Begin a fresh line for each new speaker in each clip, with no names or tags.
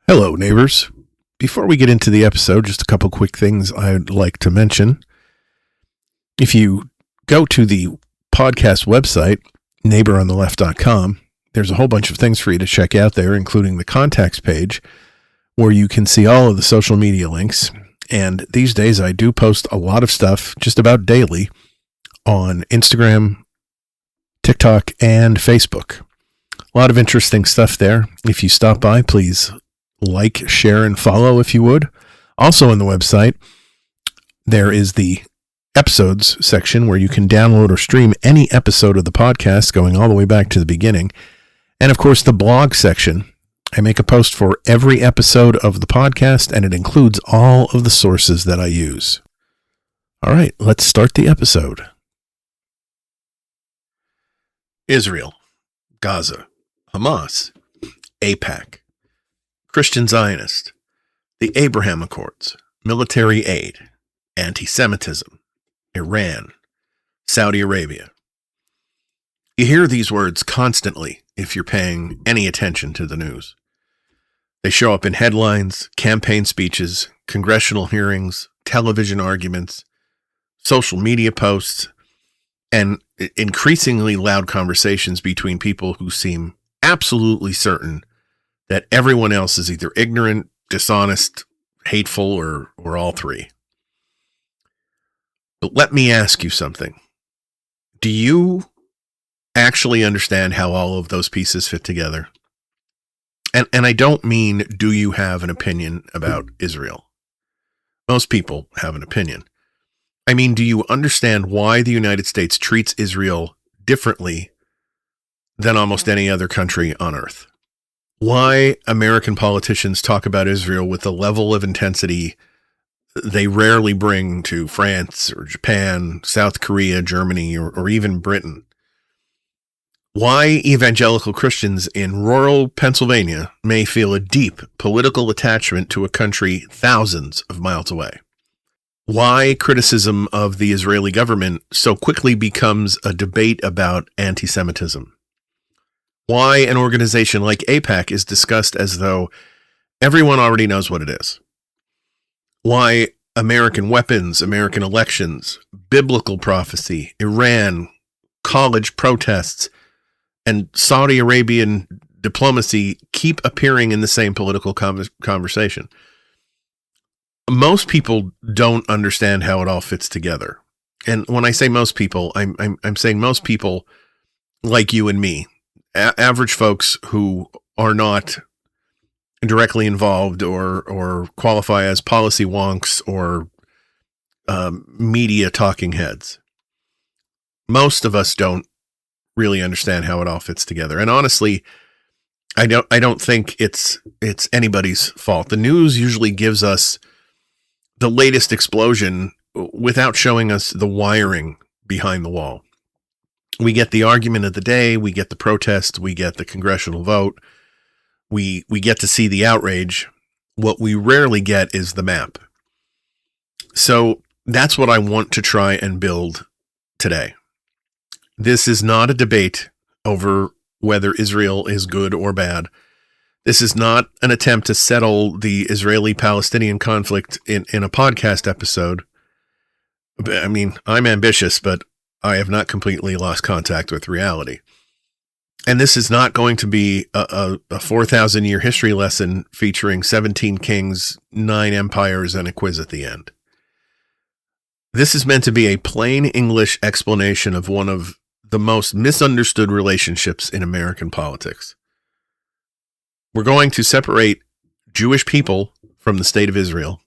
Hello, neighbors. Before we get into the episode, just a couple quick things I'd like to mention. If you go to the podcast website, neighborontheLeft.com, there's a whole bunch of things for you to check out there, including the contacts page, where you can see all of the social media links. And these days, I do post a lot of stuff just about daily on Instagram, TikTok, and Facebook. A lot of interesting stuff there. If you stop by, please like, share, and follow if you would. Also on the website, there is the episodes section where you can download or stream any episode of the podcast going all the way back to the beginning. And of course, the blog section. I make a post for every episode of the podcast, and it includes all of the sources that I use. All right, let's start the episode. Israel, Gaza, Hamas, AIPAC, Christian Zionist, the Abraham Accords, military aid, anti-Semitism, Iran, Saudi Arabia. You hear these words constantly if you're paying any attention to the news. They show up in headlines, campaign speeches, congressional hearings, television arguments, social media posts, and increasingly loud conversations between people who seem absolutely certain that everyone else is either ignorant, dishonest, hateful, or all three. But let me ask you something. Do you actually understand how all of those pieces fit together? And I don't mean, do you have an opinion about Israel? Most people have an opinion. I mean, do you understand why the United States treats Israel differently than almost any other country on earth? Why American politicians talk about Israel with the level of intensity they rarely bring to France or Japan, South Korea, Germany, or even Britain? Why evangelical Christians in rural Pennsylvania may feel a deep political attachment to a country thousands of miles away? Why criticism of the Israeli government so quickly becomes a debate about anti-Semitism? Why an organization like AIPAC is discussed as though everyone already knows what it is? Why American weapons, American elections, biblical prophecy, Iran, college protests, and Saudi Arabian diplomacy keep appearing in the same political conversation? Most people don't understand how it all fits together. And when I say most people, I'm saying most people like you and me. Average folks who are not directly involved or qualify as policy wonks or media talking heads. Most of us don't really understand how it all fits together. And honestly, I don't think it's anybody's fault. The news usually gives us the latest explosion without showing us the wiring behind the wall. We get the argument of the day, we get the protest, we get the congressional vote, we get to see the outrage. What we rarely get is the map. So that's what I want to try and build today. This is not a debate over whether Israel is good or bad. This is not an attempt to settle the Israeli-Palestinian conflict in a podcast episode. I mean, I'm ambitious, but I have not completely lost contact with reality. And this is not going to be a 4,000-year history lesson featuring 17 kings, 9 empires, and a quiz at the end. This is meant to be a plain English explanation of one of the most misunderstood relationships in American politics. We're going to separate Jewish people from the state of Israel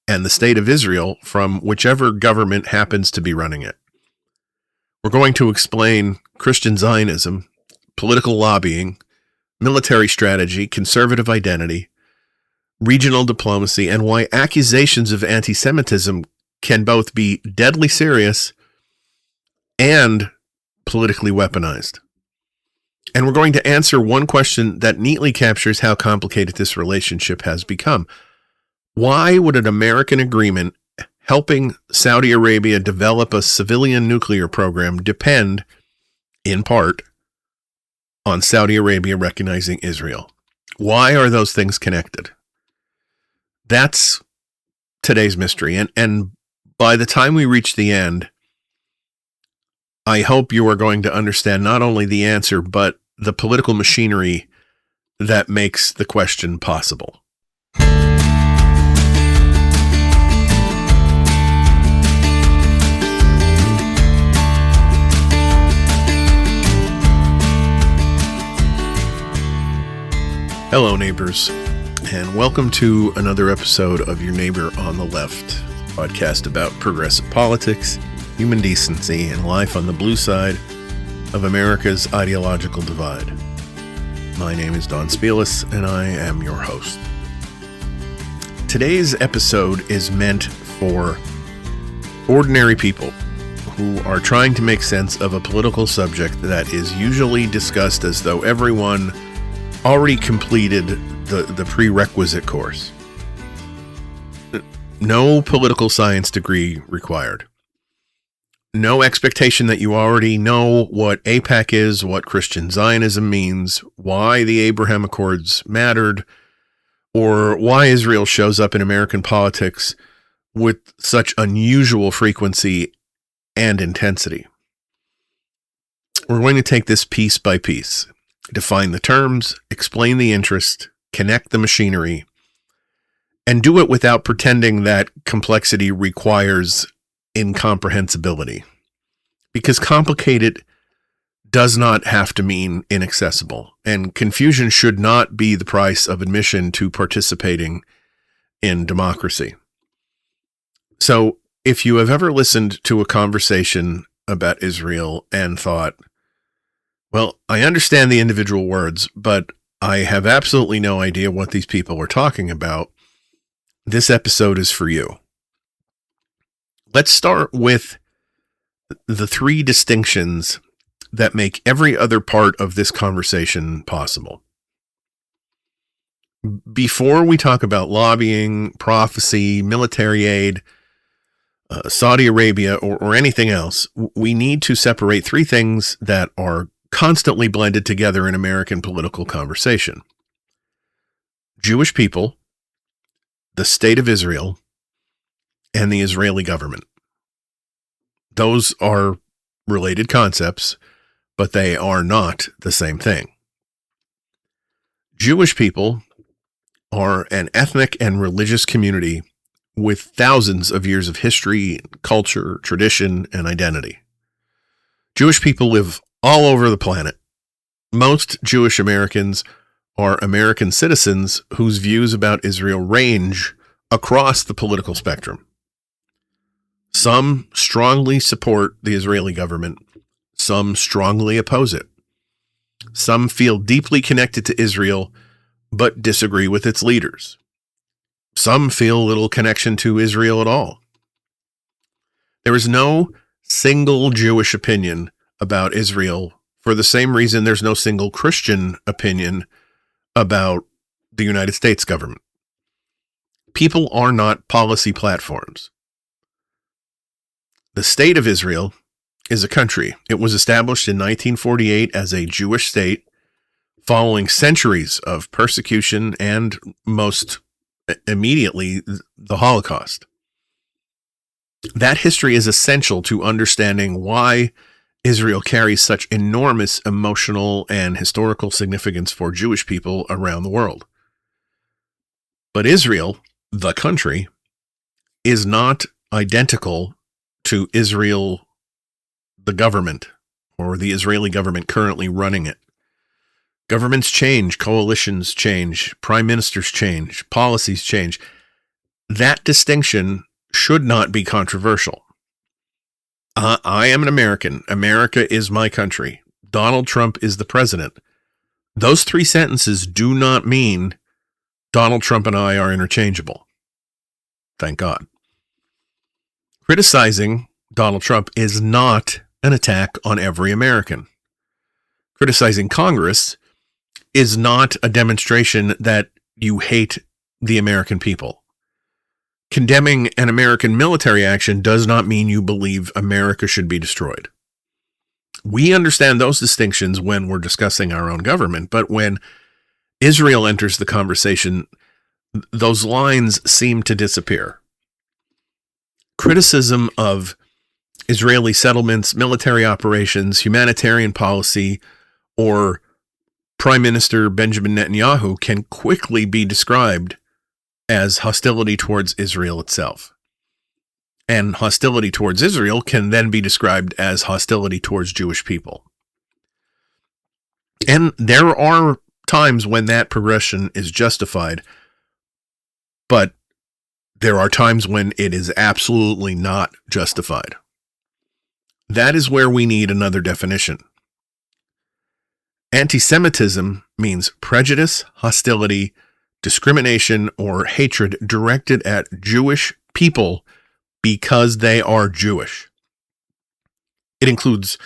and the state of Israel from whichever government happens to be running it. We're going to explain Christian Zionism, political lobbying, military strategy, conservative identity, regional diplomacy, and why accusations of anti-Semitism can both be deadly serious and politically weaponized. And we're going to answer one question that neatly captures how complicated this relationship has become. Why would an American agreement helping Saudi Arabia develop a civilian nuclear program depend, in part, on Saudi Arabia recognizing Israel? Why are those things connected? That's today's mystery. And by the time we reach the end, I hope you are going to understand not only the answer, but the political machinery that makes the question possible. Hello, neighbors, and welcome to another episode of Your Neighbor on the Left, podcast about progressive politics, human decency, and life on the blue side of America's ideological divide. My name is Don Spielis, and I am your host. Today's episode is meant for ordinary people who are trying to make sense of a political subject that is usually discussed as though everyone already completed the prerequisite course. No political science degree required. No expectation that you already know what AIPAC is, what Christian Zionism means, why the Abraham Accords mattered, or why Israel shows up in American politics with such unusual frequency and intensity. We're going to take this piece by piece. Define the terms, explain the interest, connect the machinery, and do it without pretending that complexity requires incomprehensibility. Because complicated does not have to mean inaccessible, and confusion should not be the price of admission to participating in democracy. So, if you have ever listened to a conversation about Israel and thought, well, I understand the individual words, but I have absolutely no idea what these people are talking about, this episode is for you. Let's start with the three distinctions that make every other part of this conversation possible. Before we talk about lobbying, prophecy, military aid, Saudi Arabia, or anything else, we need to separate three things that are constantly blended together in American political conversation. Jewish people, the state of Israel, and the Israeli government. Those are related concepts, but they are not the same thing. Jewish people are an ethnic and religious community with thousands of years of history, culture, tradition, and identity. Jewish people live all over the planet. Most Jewish Americans are American citizens whose views about Israel range across the political spectrum. Some strongly support the Israeli government. Some strongly oppose it. Some feel deeply connected to Israel, but disagree with its leaders. Some feel little connection to Israel at all. There is no single Jewish opinion about Israel for the same reason there's no single Christian opinion about the United States government. People are not policy platforms. The state of Israel is a country. It was established in 1948 as a Jewish state following centuries of persecution and, most immediately, the Holocaust. That history is essential to understanding why Israel carries such enormous emotional and historical significance for Jewish people around the world. But Israel, the country, is not identical to Israel, the government, or the Israeli government currently running it. Governments change, coalitions change, prime ministers change, policies change. That distinction should not be controversial. I am an American. America is my country. Donald Trump is the president. Those three sentences do not mean Donald Trump and I are interchangeable. Thank God. Criticizing Donald Trump is not an attack on every American. Criticizing Congress is not a demonstration that you hate the American people. Condemning an American military action does not mean you believe America should be destroyed. We understand those distinctions when we're discussing our own government, but when Israel enters the conversation, those lines seem to disappear. Criticism of Israeli settlements, military operations, humanitarian policy, or Prime Minister Benjamin Netanyahu can quickly be described as hostility towards Israel itself. And hostility towards Israel can then be described as hostility towards Jewish people. And there are times when that progression is justified, but there are times when it is absolutely not justified. That is where we need another definition. Anti-Semitism means prejudice, hostility, discrimination, or hatred directed at Jewish people because they are Jewish. It includes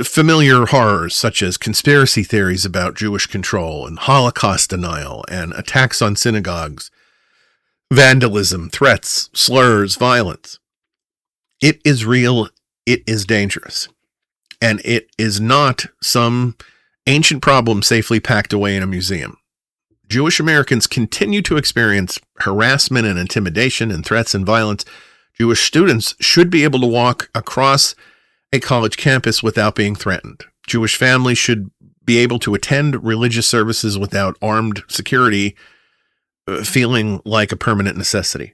familiar horrors such as conspiracy theories about Jewish control and Holocaust denial and attacks on synagogues, vandalism, threats, slurs, violence. It is real, it is dangerous, and it is not some ancient problem safely packed away in a museum. Jewish Americans continue to experience harassment and intimidation and threats and violence. Jewish students should be able to walk across a college campus without being threatened. Jewish families should be able to attend religious services without armed security feeling like a permanent necessity.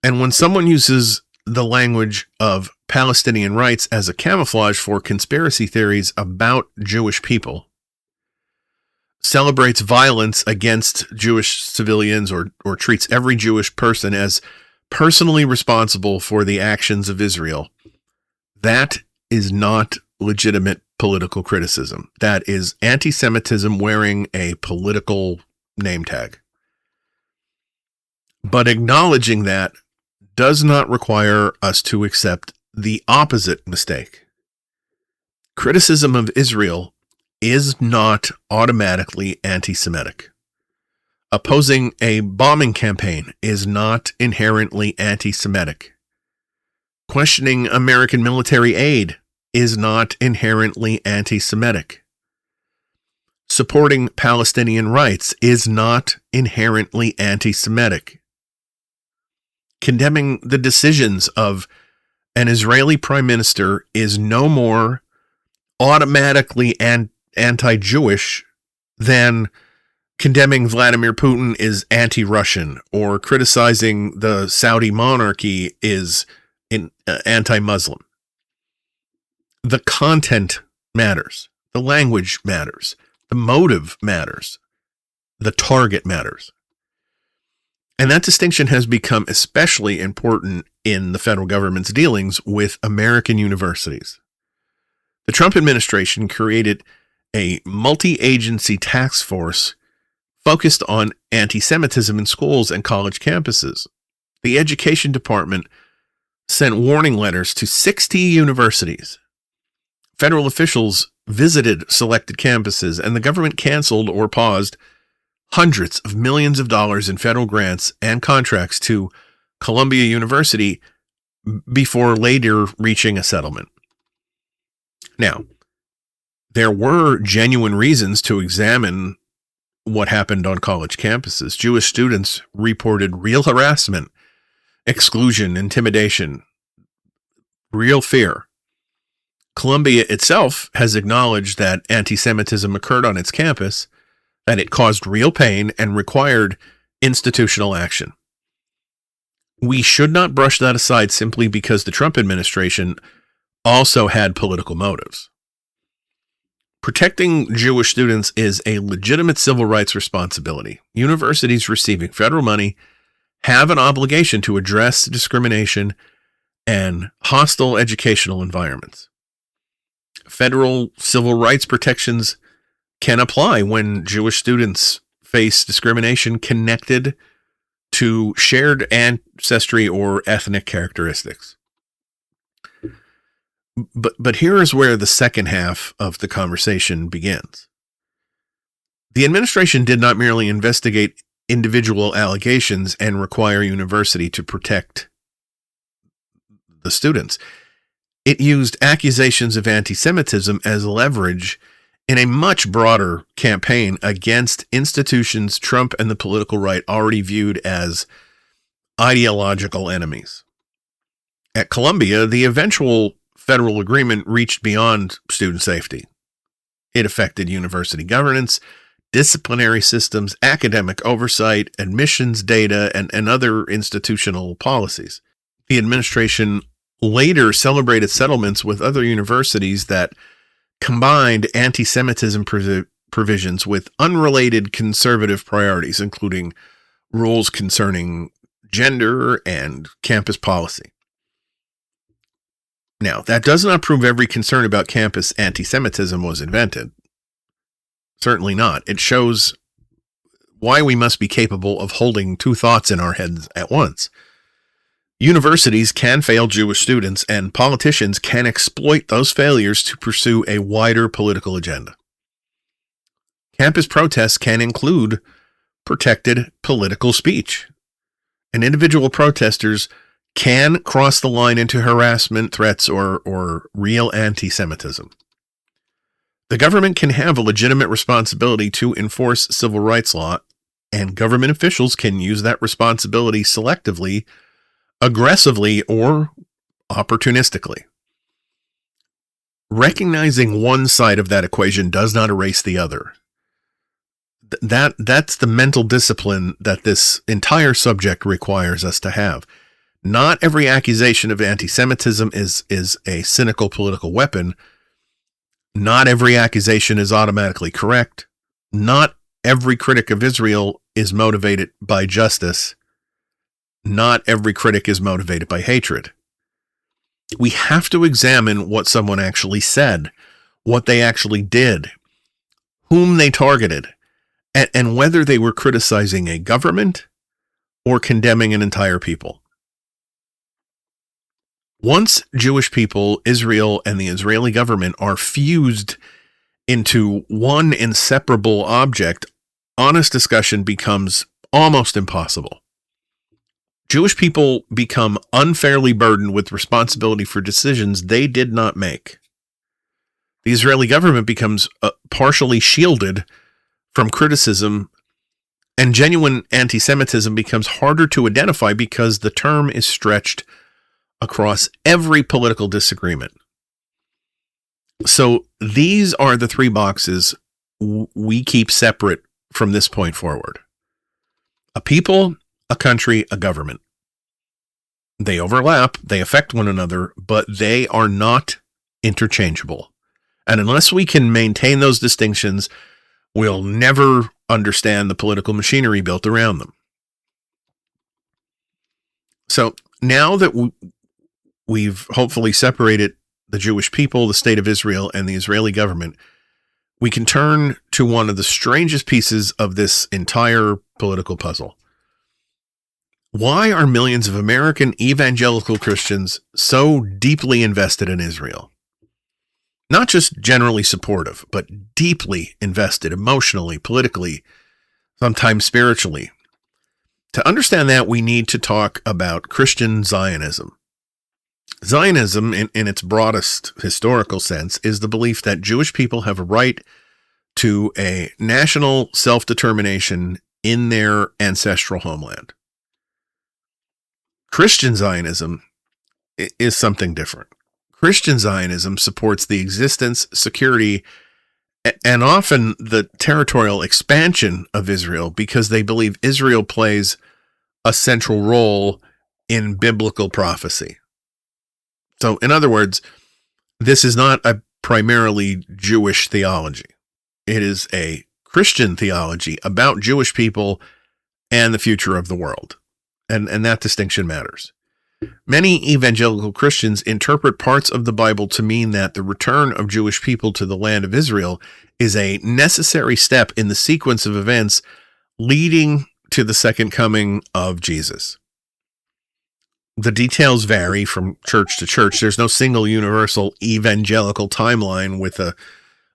And when someone uses the language of Palestinian rights as a camouflage for conspiracy theories about Jewish people, celebrates violence against Jewish civilians or treats every Jewish person as personally responsible for the actions of Israel, that is not legitimate political criticism. That is anti-Semitism wearing a political name tag. But acknowledging that does not require us to accept the opposite mistake. Criticism of Israel is not automatically anti-Semitic. Opposing a bombing campaign is not inherently anti-Semitic. Questioning American military aid is not inherently anti-Semitic. Supporting Palestinian rights is not inherently anti-Semitic. Condemning the decisions of an Israeli prime minister is no more automatically anti-Jewish than condemning Vladimir Putin is anti-Russian, or criticizing the Saudi monarchy is anti-Muslim. The content matters. The language matters. The motive matters. The target matters. And that distinction has become especially important in the federal government's dealings with American universities. The Trump administration created a multi-agency task force focused on anti-Semitism in schools and college campuses. The education department sent warning letters to 60 universities. Federal officials visited selected campuses, and the government canceled or paused hundreds of millions of dollars in federal grants and contracts to Columbia University before later reaching a settlement. Now, there were genuine reasons to examine what happened on college campuses. Jewish students reported real harassment, exclusion, intimidation, real fear. Columbia itself has acknowledged that anti-Semitism occurred on its campus, that it caused real pain and required institutional action. We should not brush that aside simply because the Trump administration also had political motives. Protecting Jewish students is a legitimate civil rights responsibility. Universities receiving federal money have an obligation to address discrimination and hostile educational environments. Federal civil rights protections can apply when Jewish students face discrimination connected to shared ancestry or ethnic characteristics. But here is where the second half of the conversation begins. The administration did not merely investigate individual allegations and require university to protect the students. It used accusations of anti-Semitism as leverage in a much broader campaign against institutions Trump and the political right already viewed as ideological enemies. At Columbia, the eventual federal agreement reached beyond student safety. It affected university governance, disciplinary systems, academic oversight, admissions data, and other institutional policies. The administration later celebrated settlements with other universities that combined anti-Semitism provisions with unrelated conservative priorities, including rules concerning gender and campus policy. Now, that does not prove every concern about campus anti-Semitism was invented. Certainly not. It shows why we must be capable of holding two thoughts in our heads at once. Universities can fail Jewish students, and politicians can exploit those failures to pursue a wider political agenda. Campus protests can include protected political speech, and individual protesters can cross the line into harassment, threats, or real anti-Semitism. The government can have a legitimate responsibility to enforce civil rights law, and government officials can use that responsibility selectively, aggressively, or opportunistically. Recognizing one side of that equation does not erase the other. That's the mental discipline that this entire subject requires us to have. Not every accusation of anti-Semitism is a cynical political weapon. Not every accusation is automatically correct. Not every critic of Israel is motivated by justice. Not every critic is motivated by hatred. We have to examine what someone actually said, what they actually did, whom they targeted, and whether they were criticizing a government or condemning an entire people. Once Jewish people, Israel, and the Israeli government are fused into one inseparable object, honest discussion becomes almost impossible. Jewish people become unfairly burdened with responsibility for decisions they did not make. The Israeli government becomes partially shielded from criticism, and genuine anti-Semitism becomes harder to identify because the term is stretched across every political disagreement. So these are the three boxes we keep separate from this point forward. A people, a country, a government. They overlap, they affect one another, but they are not interchangeable. And unless we can maintain those distinctions, we'll never understand the political machinery built around them. So now that we've hopefully separated the Jewish people, the state of Israel, and the Israeli government, we can turn to one of the strangest pieces of this entire political puzzle. Why are millions of American evangelical Christians so deeply invested in Israel? Not just generally supportive, but deeply invested emotionally, politically, sometimes spiritually. To understand that, we need to talk about Christian Zionism. Zionism, in its broadest historical sense, is the belief that Jewish people have a right to a national self-determination in their ancestral homeland. Christian Zionism is something different. Christian Zionism supports the existence, security, and often the territorial expansion of Israel because they believe Israel plays a central role in biblical prophecy. So, in other words, this is not a primarily Jewish theology. It is a Christian theology about Jewish people and the future of the world. And that distinction matters. Many evangelical Christians interpret parts of the Bible to mean that the return of Jewish people to the land of Israel is a necessary step in the sequence of events leading to the second coming of Jesus. The details vary from church to church. There's no single universal evangelical timeline with a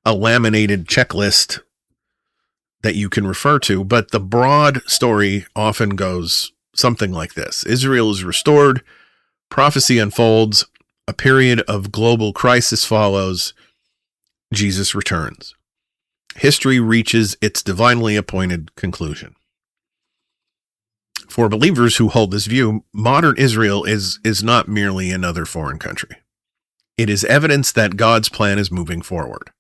laminated checklist that you can refer to, but the broad story often goes something like this. Israel is restored, prophecy unfolds, a period of global crisis follows, Jesus returns. history reaches its divinely appointed conclusion. For believers who hold this view, modern Israel is not merely another foreign country. It is evidence that God's plan is moving forward.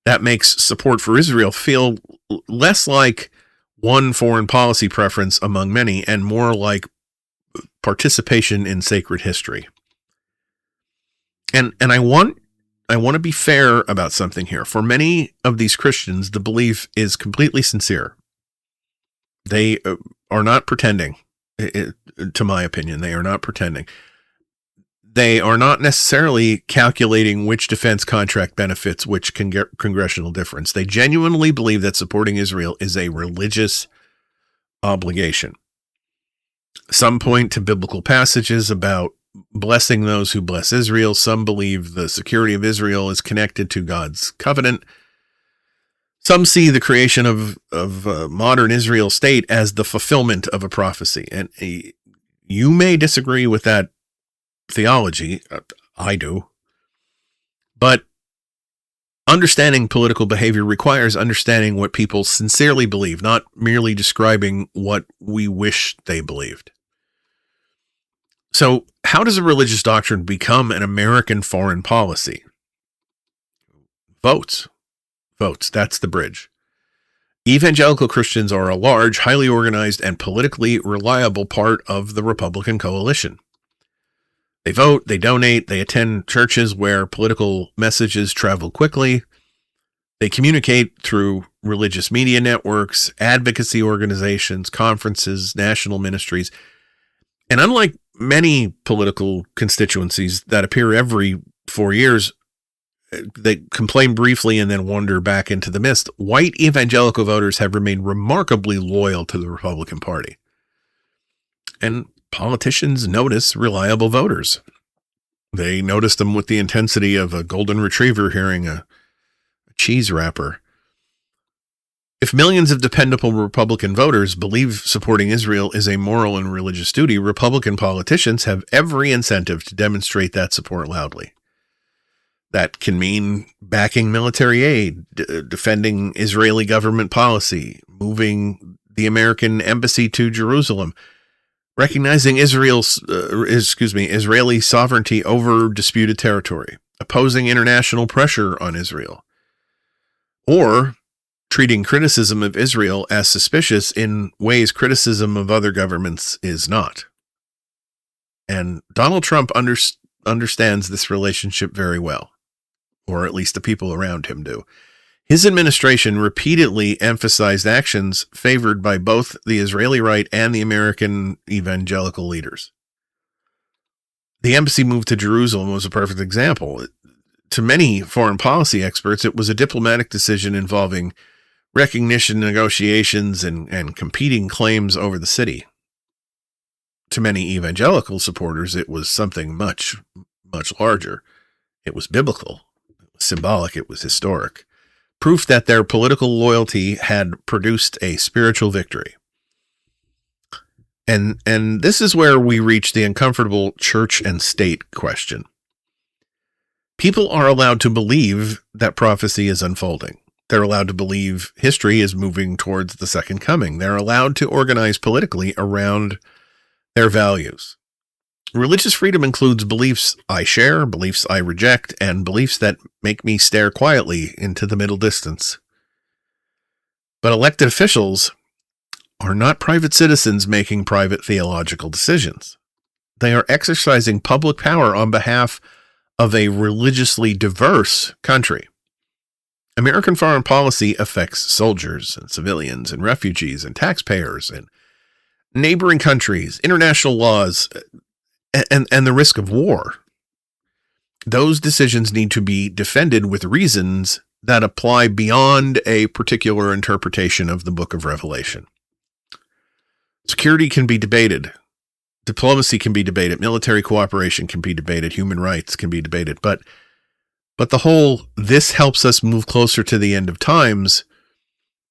That makes support for Israel feel less like one foreign policy preference among many and more like participation in sacred history. And I want to be fair about something here. For many of these Christians, the belief is completely sincere. They are not pretending, to my opinion. They are not pretending. They are not necessarily calculating which defense contract benefits which congressional difference. They genuinely believe that supporting Israel is a religious obligation. Some point to biblical passages about blessing those who bless Israel. Some believe the security of Israel is connected to God's covenant. Some see the creation of modern Israel state as the fulfillment of a prophecy. And you may disagree with that theology. I do. But understanding political behavior requires understanding what people sincerely believe, not merely describing what we wish they believed. So, how does a religious doctrine become an American foreign policy? Votes. That's the bridge. Evangelical Christians are a large, highly organized, and politically reliable part of the Republican coalition. They vote, they donate, they attend churches where political messages travel quickly. They communicate through religious media networks, advocacy organizations, conferences, national ministries. And unlike many political constituencies that appear every 4 years, they complain briefly and then wander back into the mist, white evangelical voters have remained remarkably loyal to the Republican Party. And politicians notice reliable voters. They notice them with the intensity of a golden retriever hearing a cheese wrapper. If millions of dependable Republican voters believe supporting Israel is a moral and religious duty, Republican politicians have every incentive to demonstrate that support loudly. That can mean backing military aid, defending Israeli government policy, moving the American embassy to Jerusalem, recognizing Israeli sovereignty over disputed territory, opposing international pressure on Israel, or treating criticism of Israel as suspicious in ways criticism of other governments is not. And Donald Trump understands this relationship very well, or at least the people around him do. His administration repeatedly emphasized actions favored by both the Israeli right and the American evangelical leaders. The embassy move to Jerusalem was a perfect example. To many foreign policy experts, it was a diplomatic decision involving recognition negotiations and competing claims over the city. To many evangelical supporters, it was something much, much larger. It was biblical, it was symbolic, it was historic. Proof that their political loyalty had produced a spiritual victory. And this is where we reach the uncomfortable church and state question. People are allowed to believe that prophecy is unfolding. They're allowed to believe history is moving towards the second coming. They're allowed to organize politically around their values. Religious freedom includes beliefs I share, beliefs I reject, and beliefs that make me stare quietly into the middle distance. But elected officials are not private citizens making private theological decisions. They are exercising public power on behalf of a religiously diverse country. American foreign policy affects soldiers and civilians and refugees and taxpayers and neighboring countries, international laws, and the risk of war. Those decisions need to be defended with reasons that apply beyond a particular interpretation of the book of Revelation. Security can be debated. Diplomacy can be debated. Military cooperation can be debated. Human rights can be debated. But the whole, this helps us move closer to the end of times,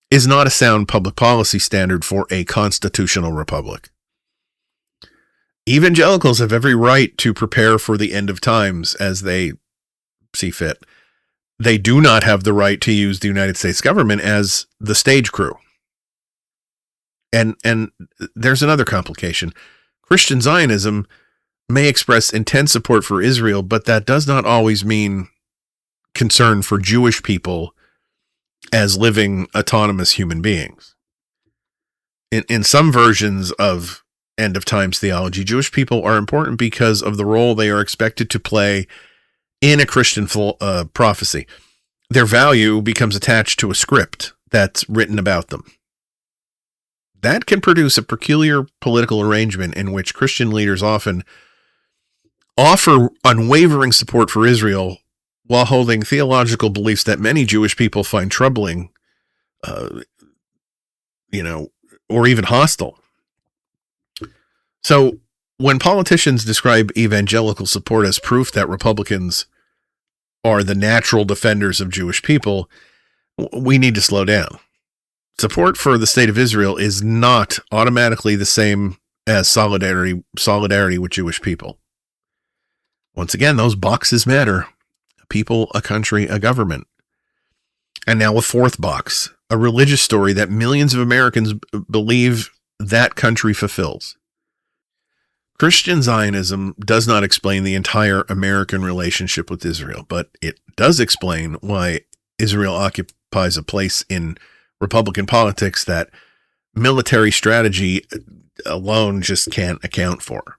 is not a sound public policy standard for a constitutional republic. Evangelicals have every right to prepare for the end of times as they see fit. they do not have the right to use the United States government as the stage crew. And there's another complication. Christian Zionism may express intense support for Israel, but that does not always mean concern for Jewish people as living autonomous human beings. In some versions of end of times theology, Jewish people are important because of the role they are expected to play in a Christian prophecy. Their value becomes attached to a script that's written about them. That can produce a peculiar political arrangement in which Christian leaders often offer unwavering support for Israel while holding theological beliefs that many Jewish people find troubling, or even hostile. So when politicians describe evangelical support as proof that Republicans are the natural defenders of Jewish people, we need to slow down. Support for the state of Israel is not automatically the same as solidarity with Jewish people. Once again, those boxes matter. A people, a country, a government. And now a fourth box, a religious story that millions of Americans believe that country fulfills. Christian Zionism does not explain the entire American relationship with Israel, but it does explain why Israel occupies a place in Republican politics that military strategy alone just can't account for.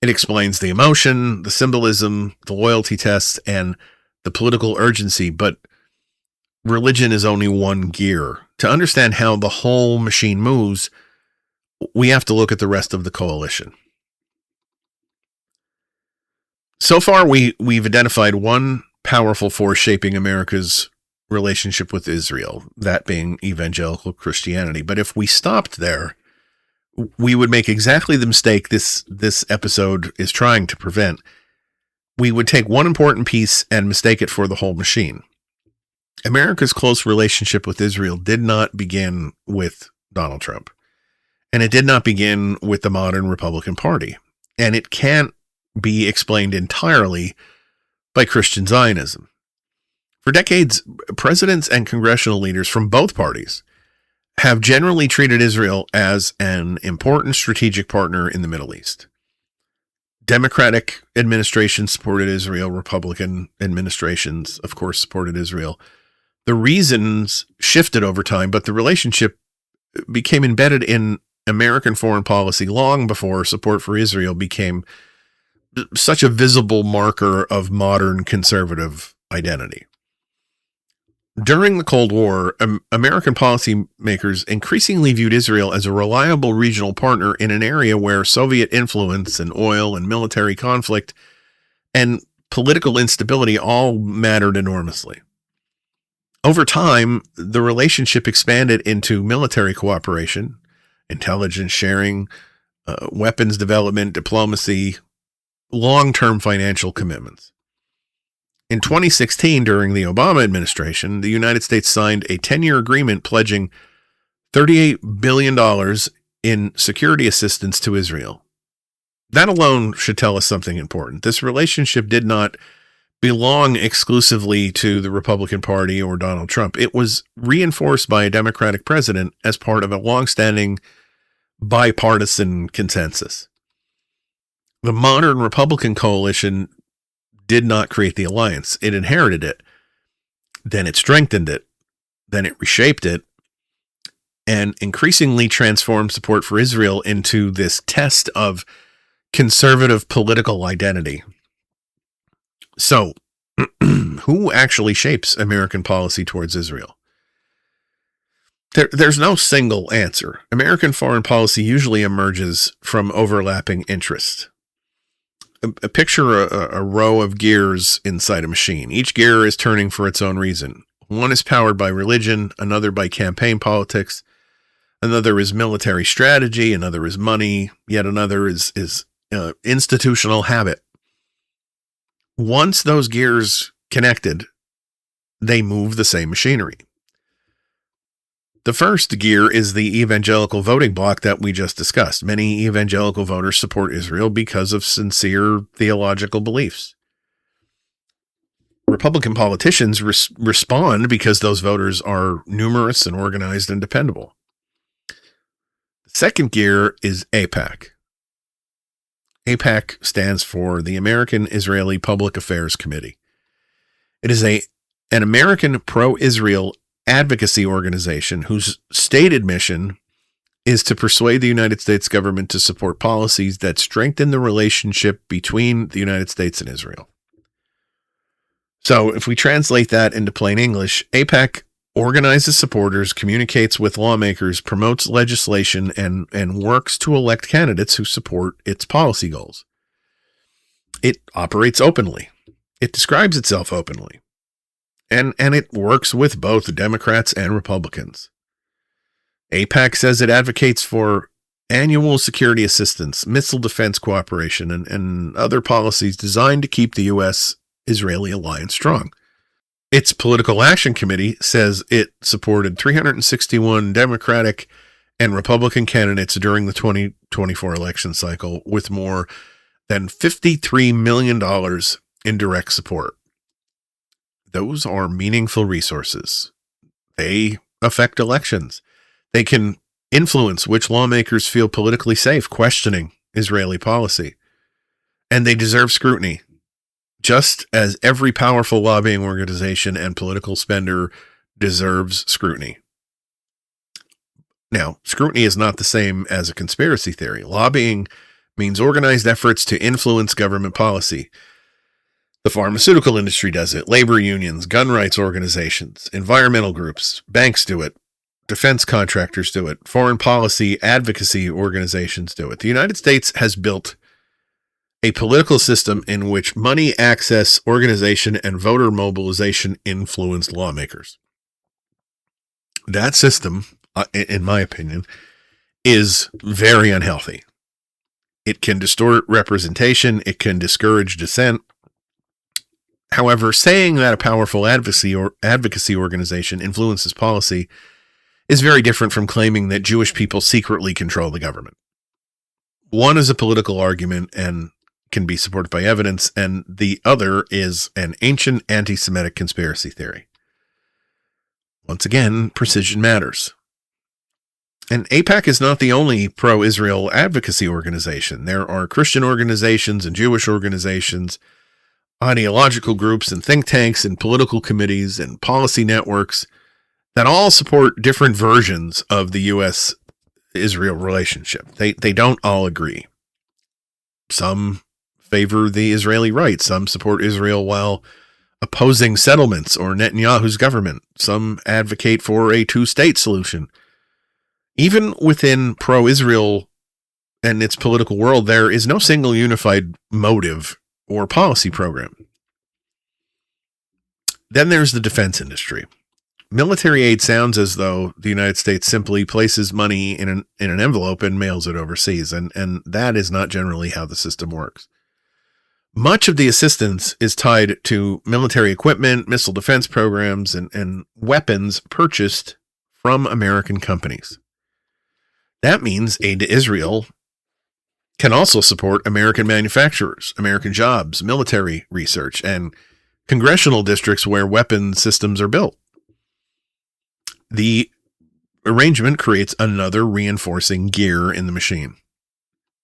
It explains the emotion, the symbolism, the loyalty tests, and the political urgency, but religion is only one gear. To understand how the whole machine moves, we have to look at the rest of the coalition. So far, we've identified one powerful force shaping America's relationship with Israel, that being evangelical Christianity. But if we stopped there, we would make exactly the mistake this episode is trying to prevent. We would take one important piece and mistake it for the whole machine. America's close relationship with Israel did not begin with Donald Trump. And it did not begin with the modern Republican Party. And it can't be explained entirely by Christian Zionism. For decades, presidents and congressional leaders from both parties have generally treated Israel as an important strategic partner in the Middle East. Democratic administrations supported Israel. Republican administrations, of course, supported Israel. The reasons shifted over time, but the relationship became embedded in American foreign policy long before support for Israel became such a visible marker of modern conservative identity. During the Cold War, American policymakers increasingly viewed Israel as a reliable regional partner in an area where Soviet influence and oil and military conflict and political instability all mattered enormously. Over time, the relationship expanded into military cooperation, intelligence sharing, weapons development, diplomacy, long-term financial commitments. In 2016, during the Obama administration, the United States signed a 10-year agreement pledging $38 billion in security assistance to Israel. That alone should tell us something important. This relationship did not belong exclusively to the Republican Party or Donald Trump. It was reinforced by a Democratic president as part of a long-standing bipartisan consensus. The modern Republican coalition did not create the alliance. It inherited it. Then it strengthened it. Then it reshaped it and increasingly transformed support for Israel into this test of conservative political identity. So, who actually shapes American policy towards Israel? There's no single answer. American foreign policy usually emerges from overlapping interests. Picture a row of gears inside a machine. Each gear is turning for its own reason. One is powered by religion, another by campaign politics, another is military strategy, another is money, yet another is institutional habit. Once those gears connected, they move the same machinery. The first gear is the evangelical voting bloc that we just discussed. Many evangelical voters support Israel because of sincere theological beliefs. Republican politicians respond because those voters are numerous and organized and dependable. The second gear is AIPAC. AIPAC stands for the American Israeli Public Affairs Committee. It is an American pro-Israel advocacy organization whose stated mission is to persuade the United States government to support policies that strengthen the relationship between the United States and Israel. So if we translate that into plain English, AIPAC organizes supporters, communicates with lawmakers, promotes legislation, and works to elect candidates who support its policy goals. It operates openly. It describes itself openly. And it works with both Democrats and Republicans. AIPAC says it advocates for annual security assistance, missile defense cooperation, and other policies designed to keep the U.S.-Israeli alliance strong. Its Political Action Committee says it supported 361 Democratic and Republican candidates during the 2024 election cycle with more than $53 million in direct support. Those are meaningful resources. They affect elections. They can influence which lawmakers feel politically safe questioning Israeli policy. And they deserve scrutiny, just as every powerful lobbying organization and political spender deserves scrutiny. Now, scrutiny is not the same as a conspiracy theory. Lobbying means organized efforts to influence government policy. The pharmaceutical industry does it, labor unions, gun rights organizations, environmental groups, banks do it, defense contractors do it, foreign policy advocacy organizations do it. The United States has built a political system in which money, access, organization, and voter mobilization influence lawmakers. That system, in my opinion, is very unhealthy. It can distort representation. It can discourage dissent. However, saying that a powerful advocacy organization influences policy is very different from claiming that Jewish people secretly control the government. One is a political argument and can be supported by evidence, and the other is an ancient anti-Semitic conspiracy theory. Once again, precision matters. And AIPAC is not the only pro-Israel advocacy organization. There are Christian organizations and Jewish organizations, ideological groups and think tanks and political committees and policy networks that all support different versions of the U.S.-Israel relationship. They don't all agree. Some favor the Israeli right. Some support Israel while opposing settlements or Netanyahu's government. Some advocate for a two-state solution. Even within pro-Israel and its political world, there is no single unified motive or policy program. Then there's the defense industry. Military aid sounds as though the United States simply places money in an envelope and mails it overseas, and that is not generally how the system works. Much of the assistance is tied to military equipment, missile defense programs, and weapons purchased from American companies. That means aid to Israel can also support American manufacturers, American jobs, military research, and congressional districts where weapon systems are built. The arrangement creates another reinforcing gear in the machine.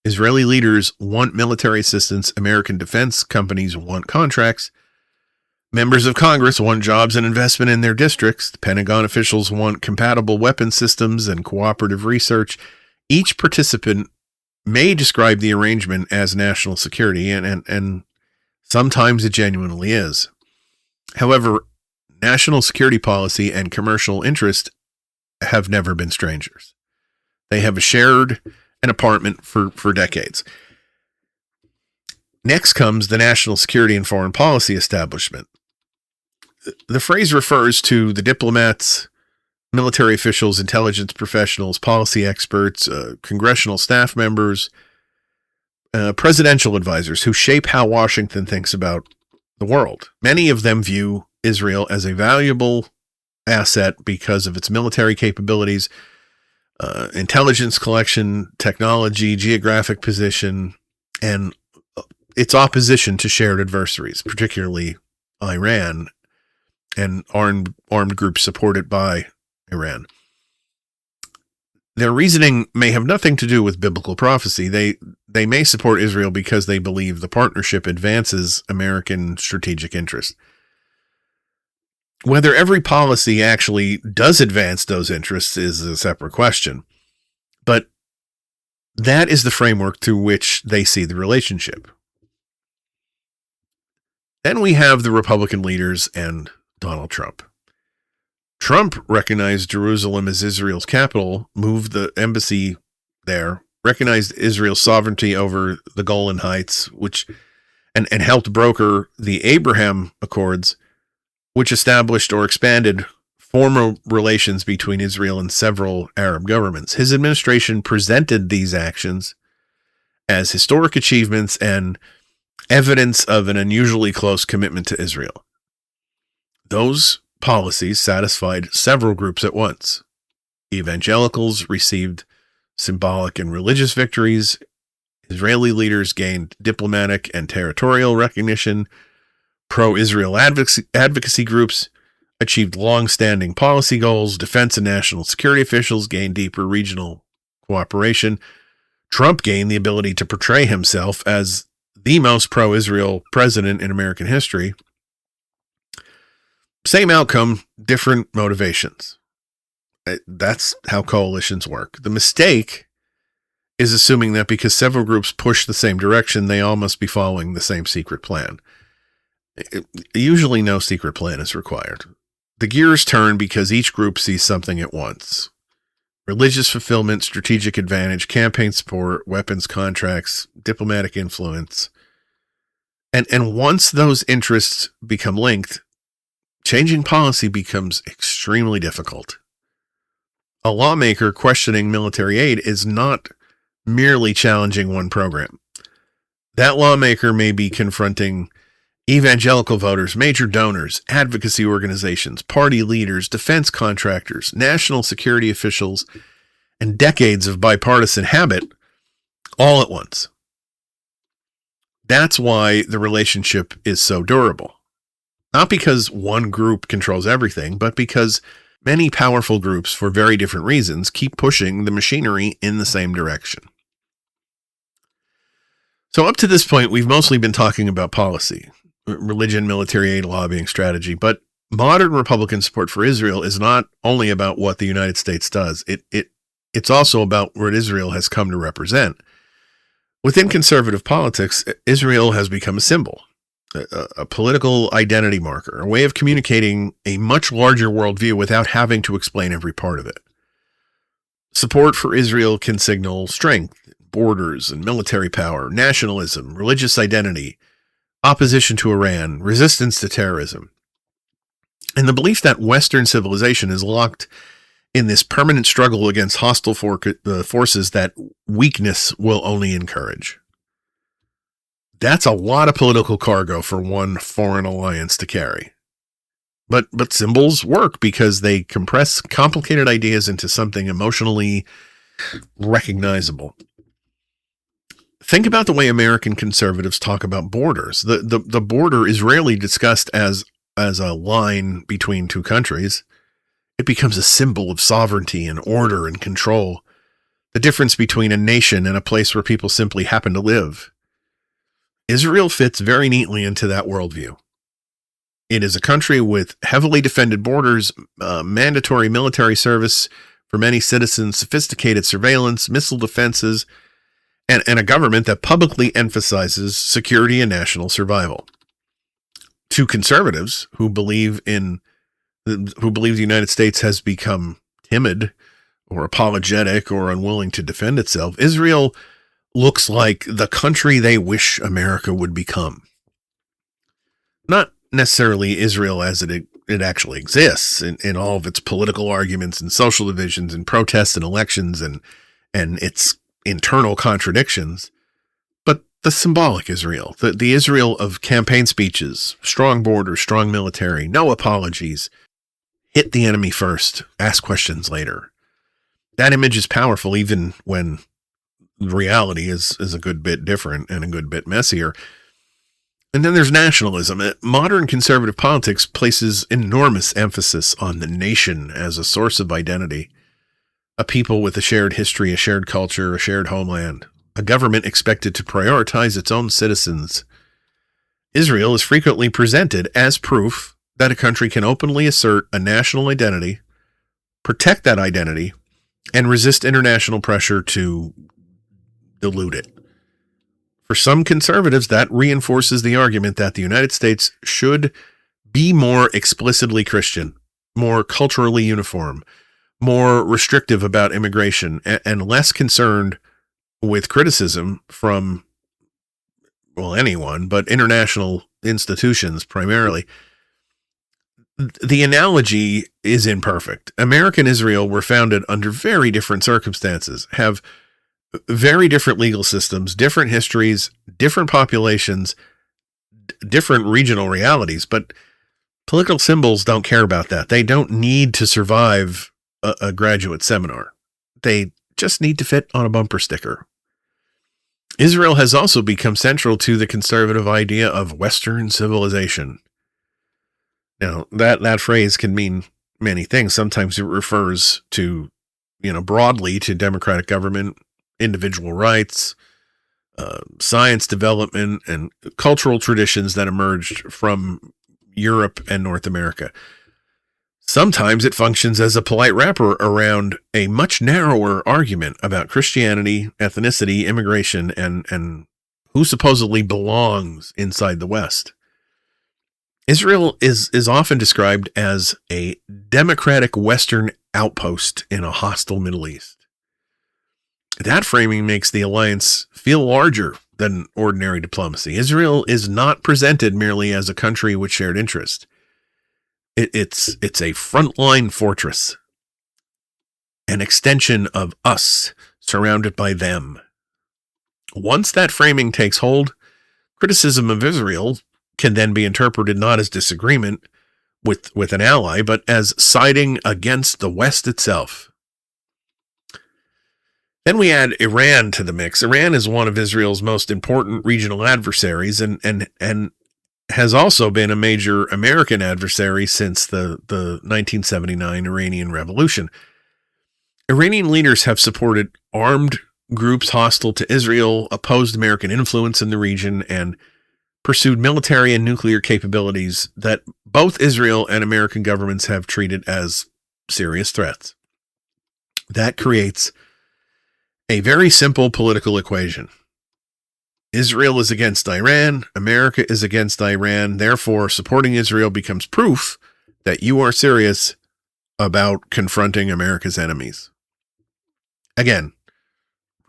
Israeli leaders want military assistance. American defense companies want contracts. Members of Congress want jobs and investment in their districts. The Pentagon officials want compatible weapon systems and cooperative research. Each participant may describe the arrangement as national security, and sometimes it genuinely is. However, national security policy and commercial interest have never been strangers. They have shared an apartment for decades. Next comes the national security and foreign policy establishment. The phrase refers to the diplomats, military officials, intelligence professionals, policy experts, congressional staff members, presidential advisors who shape how Washington thinks about the world. Many of them view Israel as a valuable asset because of its military capabilities, intelligence collection, technology, geographic position, and its opposition to shared adversaries, particularly Iran and armed groups supported by Iran. Their reasoning may have nothing to do with biblical prophecy. They may support Israel because they believe the partnership advances American strategic interests. Whether every policy actually does advance those interests is a separate question. But that is the framework through which they see the relationship. Then we have the Republican leaders and Donald Trump. Trump recognized Jerusalem as Israel's capital, moved the embassy there, recognized Israel's sovereignty over the Golan Heights, and helped broker the Abraham Accords, which established or expanded formal relations between Israel and several Arab governments. His administration presented these actions as historic achievements and evidence of an unusually close commitment to Israel. Those policies satisfied several groups at once. Evangelicals received symbolic and religious victories. Israeli leaders gained diplomatic and territorial recognition. Pro-Israel advocacy groups achieved long-standing policy goals. Defense and national security officials gained deeper regional cooperation. Trump gained the ability to portray himself as the most pro-Israel president in American history. Same outcome, different motivations. That's how coalitions work. The mistake is assuming that because several groups push the same direction, they all must be following the same secret plan. Usually no secret plan is required. The gears turn because each group sees something at once. Religious fulfillment, strategic advantage, campaign support, weapons contracts, diplomatic influence. And once those interests become linked, changing policy becomes extremely difficult. A lawmaker questioning military aid is not merely challenging one program. That lawmaker may be confronting evangelical voters, major donors, advocacy organizations, party leaders, defense contractors, national security officials, and decades of bipartisan habit all at once. That's why the relationship is so durable. Not because one group controls everything, but because many powerful groups, for very different reasons, keep pushing the machinery in the same direction. So up to this point, we've mostly been talking about policy, religion, military aid, lobbying strategy, but modern Republican support for Israel is not only about what the United States does. It's also about what Israel has come to represent. Within conservative politics, Israel has become a symbol, a political identity marker, a way of communicating a much larger worldview without having to explain every part of it. Support for Israel can signal strength, borders and military power, nationalism, religious identity, opposition to Iran, resistance to terrorism, and the belief that Western civilization is locked in this permanent struggle against hostile forces that weakness will only encourage. That's a lot of political cargo for one foreign alliance to carry. But symbols work because they compress complicated ideas into something emotionally recognizable. Think about the way American conservatives talk about borders. The border is rarely discussed as a line between two countries. It becomes a symbol of sovereignty and order and control, the difference between a nation and a place where people simply happen to live. Israel fits very neatly into that worldview. It is a country with heavily defended borders, mandatory military service for many citizens, sophisticated surveillance, missile defenses, and a government that publicly emphasizes security and national survival. To conservatives who believe the United States has become timid or apologetic or unwilling to defend itself, Israel looks like the country they wish America would become. Not necessarily Israel as it actually exists in all of its political arguments and social divisions and protests and elections and its internal contradictions, but the symbolic Israel, the Israel of campaign speeches, strong borders, strong military, no apologies, hit the enemy first, ask questions later. That image is powerful even when reality is a good bit different and a good bit messier. And then there's nationalism. Modern conservative politics places enormous emphasis on the nation as a source of identity, a people with a shared history, a shared culture, a shared homeland, a government expected to prioritize its own citizens. Israel is frequently presented as proof that a country can openly assert a national identity, protect that identity, and resist international pressure to dilute it. For some conservatives, that reinforces the argument that the United States should be more explicitly Christian, more culturally uniform, more restrictive about immigration, and less concerned with criticism from, well, anyone, but international institutions primarily. The analogy is imperfect. America and Israel were founded under very different circumstances, have very different legal systems, different histories, different populations, different regional realities, but political symbols don't care about that. They don't need to survive a graduate seminar. They just need to fit on a bumper sticker. Israel has also become central to the conservative idea of Western civilization. Now, that phrase can mean many things. Sometimes it refers to, broadly to democratic government, individual rights, science development, and cultural traditions that emerged from Europe and North America. Sometimes it functions as a polite wrapper around a much narrower argument about Christianity, ethnicity, immigration, and who supposedly belongs inside the West. Israel is often described as a democratic Western outpost in a hostile Middle East. That framing makes the alliance feel larger than ordinary diplomacy. Israel is not presented merely as a country with shared interest. It's a frontline fortress, an extension of us surrounded by them. Once that framing takes hold, criticism of Israel can then be interpreted not as disagreement with an ally, but as siding against the West itself. Then we add Iran to the mix. Iran is one of Israel's most important regional adversaries and has also been a major American adversary since the 1979 Iranian Revolution. Iranian leaders have supported armed groups hostile to Israel, opposed American influence in the region, and pursued military and nuclear capabilities that both Israel and American governments have treated as serious threats. That creates a very simple political equation. Israel is against Iran, America is against Iran, therefore supporting Israel becomes proof that you are serious about confronting America's enemies. Again,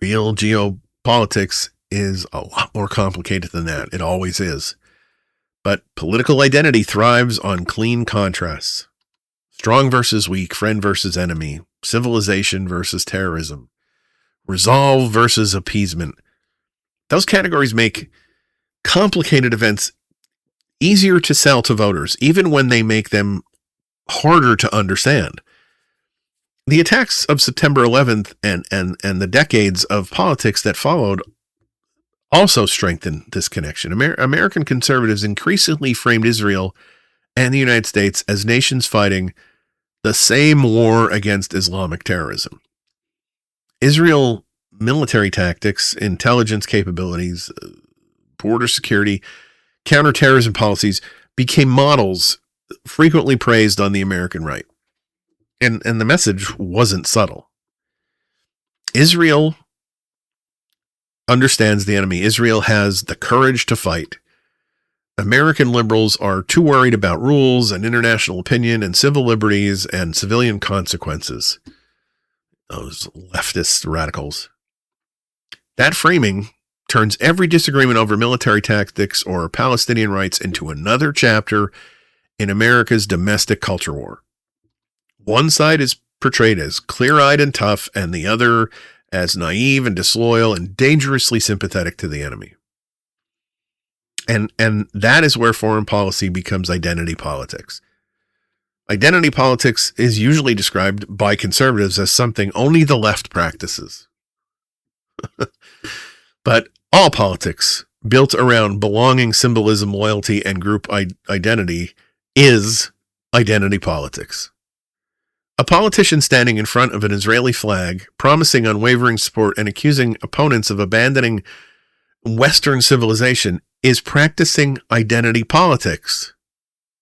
real geopolitics is a lot more complicated than that. It always is. But political identity thrives on clean contrasts. Strong versus weak, friend versus enemy, civilization versus terrorism, resolve versus appeasement. Those categories make complicated events easier to sell to voters, even when they make them harder to understand. The attacks of September 11th and the decades of politics that followed also strengthened this connection. American conservatives increasingly framed Israel and the United States as nations fighting the same war against Islamic terrorism. Israel military tactics, intelligence capabilities, border security, counterterrorism policies became models frequently praised on the American right. And the message wasn't subtle. Israel understands the enemy. Israel has the courage to fight. American liberals are too worried about rules and international opinion and civil liberties and civilian consequences. Those leftist radicals. That framing turns every disagreement over military tactics or Palestinian rights into another chapter in America's domestic culture war. One side is portrayed as clear-eyed and tough, and the other as naive and disloyal and dangerously sympathetic to the enemy. And that is where foreign policy becomes identity politics. Identity politics is usually described by conservatives as something only the left practices. But all politics built around belonging, symbolism, loyalty, and group identity is identity politics. A politician standing in front of an Israeli flag, promising unwavering support and accusing opponents of abandoning Western civilization is practicing identity politics.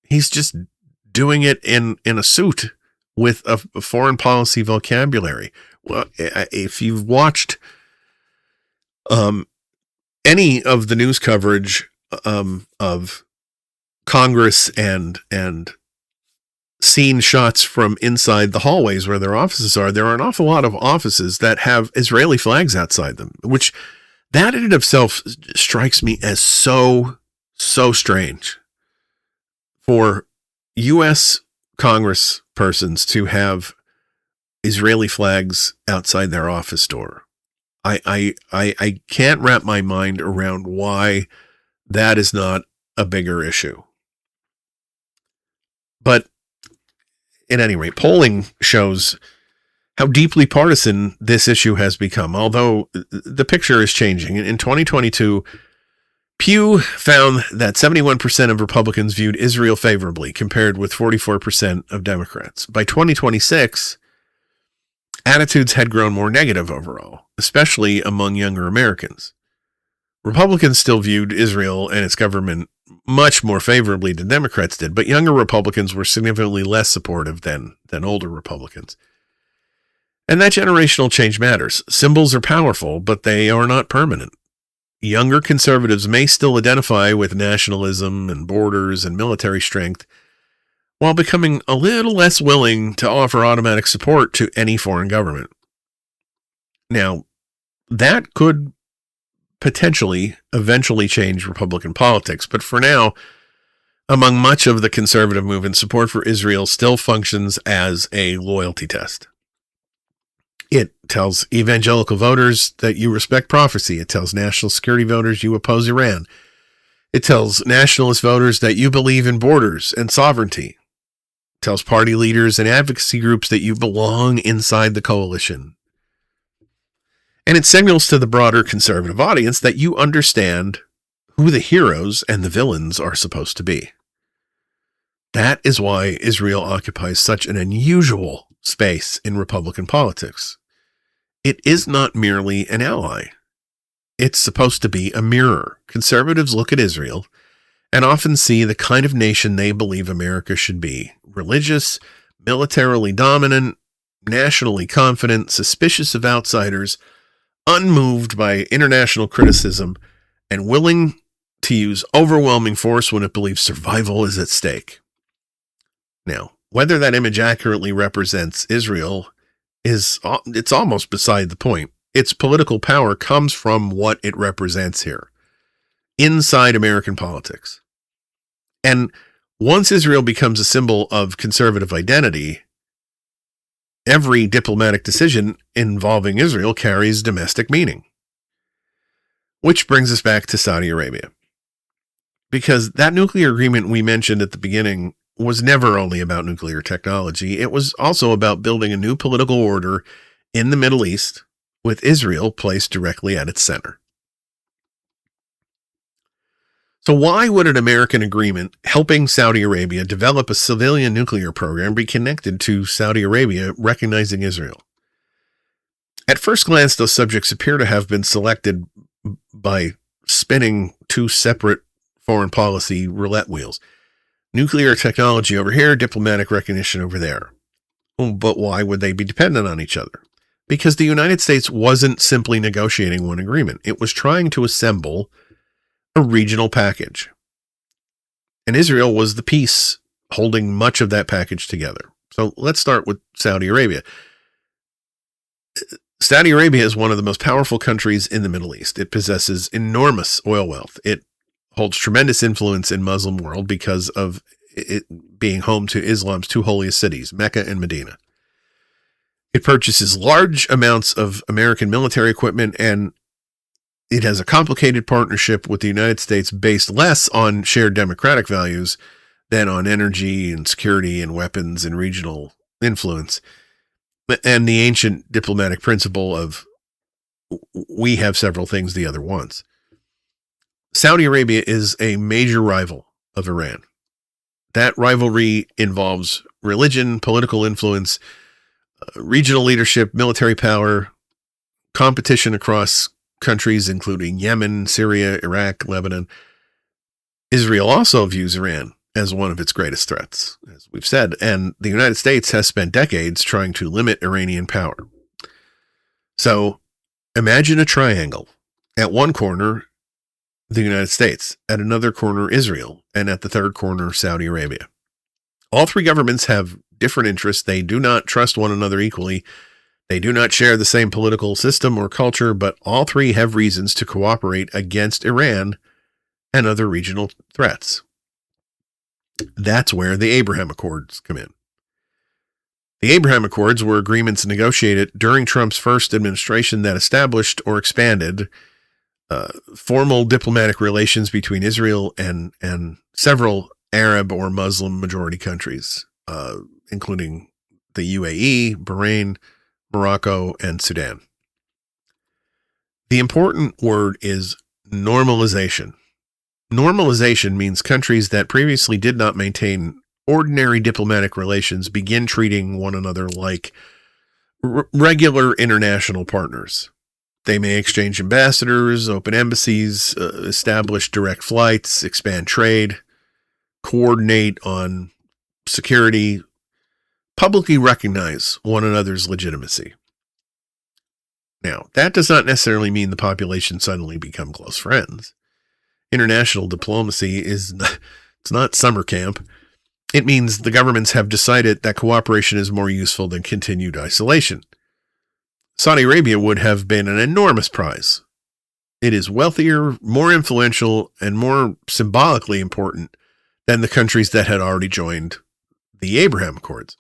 He's just doing it in a suit with a foreign policy vocabulary. Well, if you've watched any of the news coverage of Congress and seen shots from inside the hallways where their offices are, there are an awful lot of offices that have Israeli flags outside them, which that in itself strikes me as so strange for U.S. Congress persons to have Israeli flags outside their office door. I can't wrap my mind around why that is not a bigger issue. But at any rate, polling shows how deeply partisan this issue has become, although the picture is changing. In 2022, Pew found that 71% of Republicans viewed Israel favorably, compared with 44% of Democrats. By 2026, attitudes had grown more negative overall, especially among younger Americans. Republicans still viewed Israel and its government much more favorably than Democrats did, but younger Republicans were significantly less supportive than older Republicans. And that generational change matters. Symbols are powerful, but they are not permanent. Younger conservatives may still identify with nationalism and borders and military strength, while becoming a little less willing to offer automatic support to any foreign government. Now, that could potentially eventually change Republican politics, but for now, among much of the conservative movement, support for Israel still functions as a loyalty test. It tells evangelical voters that you respect prophecy. It tells national security voters you oppose Iran. It tells nationalist voters that you believe in borders and sovereignty. It tells party leaders and advocacy groups that you belong inside the coalition. And it signals to the broader conservative audience that you understand who the heroes and the villains are supposed to be. That is why Israel occupies such an unusual space in Republican politics. It is not merely an ally. It's supposed to be a mirror. Conservatives look at Israel and often see the kind of nation they believe America should be: religious, militarily dominant, nationally confident, suspicious of outsiders, unmoved by international criticism, and willing to use overwhelming force when it believes survival is at stake. Now, whether that image accurately represents Israel it's almost beside the point. Its political power comes from what it represents here, inside American politics. And once Israel becomes a symbol of conservative identity, every diplomatic decision involving Israel carries domestic meaning. Which brings us back to Saudi Arabia. Because that nuclear agreement we mentioned at the beginning was never only about nuclear technology. It was also about building a new political order in the Middle East, with Israel placed directly at its center. So why would an American agreement helping Saudi Arabia develop a civilian nuclear program be connected to Saudi Arabia recognizing Israel? At first glance, those subjects appear to have been selected by spinning two separate foreign policy roulette wheels. Nuclear technology over here, diplomatic recognition over there. But why would they be dependent on each other? Because the United States wasn't simply negotiating one agreement. It was trying to assemble a regional package. And Israel was the piece holding much of that package together. So let's start with Saudi Arabia. Saudi Arabia is one of the most powerful countries in the Middle East. It possesses enormous oil wealth. It holds tremendous influence in Muslim world because of it being home to Islam's two holiest cities, Mecca and Medina. It purchases large amounts of American military equipment, and it has a complicated partnership with the United States based less on shared democratic values than on energy and security and weapons and regional influence, and the ancient diplomatic principle of we have several things the other wants. Saudi Arabia is a major rival of Iran. That rivalry involves religion, political influence, regional leadership, military power, competition across countries including Yemen, Syria, Iraq, Lebanon. Israel also views Iran as one of its greatest threats, as we've said, and the United States has spent decades trying to limit Iranian power. So imagine a triangle. At one corner, the United States, at another corner, Israel, and at the third corner, Saudi Arabia. All three governments have different interests. They do not trust one another equally. They do not share the same political system or culture, but all three have reasons to cooperate against Iran and other regional threats. That's where the Abraham Accords come in. The Abraham Accords were agreements negotiated during Trump's first administration that established or expanded formal diplomatic relations between Israel and several Arab or Muslim majority countries, including the UAE, Bahrain, Morocco, and Sudan. The important word is normalization. Normalization means countries that previously did not maintain ordinary diplomatic relations begin treating one another like regular international partners. They may exchange ambassadors, open embassies, establish direct flights, expand trade, coordinate on security, publicly recognize one another's legitimacy. Now, that does not necessarily mean the population suddenly become close friends. International diplomacy it's not summer camp. It means the governments have decided that cooperation is more useful than continued isolation. Saudi Arabia would have been an enormous prize. It is wealthier, more influential, and more symbolically important than the countries that had already joined the Abraham Accords.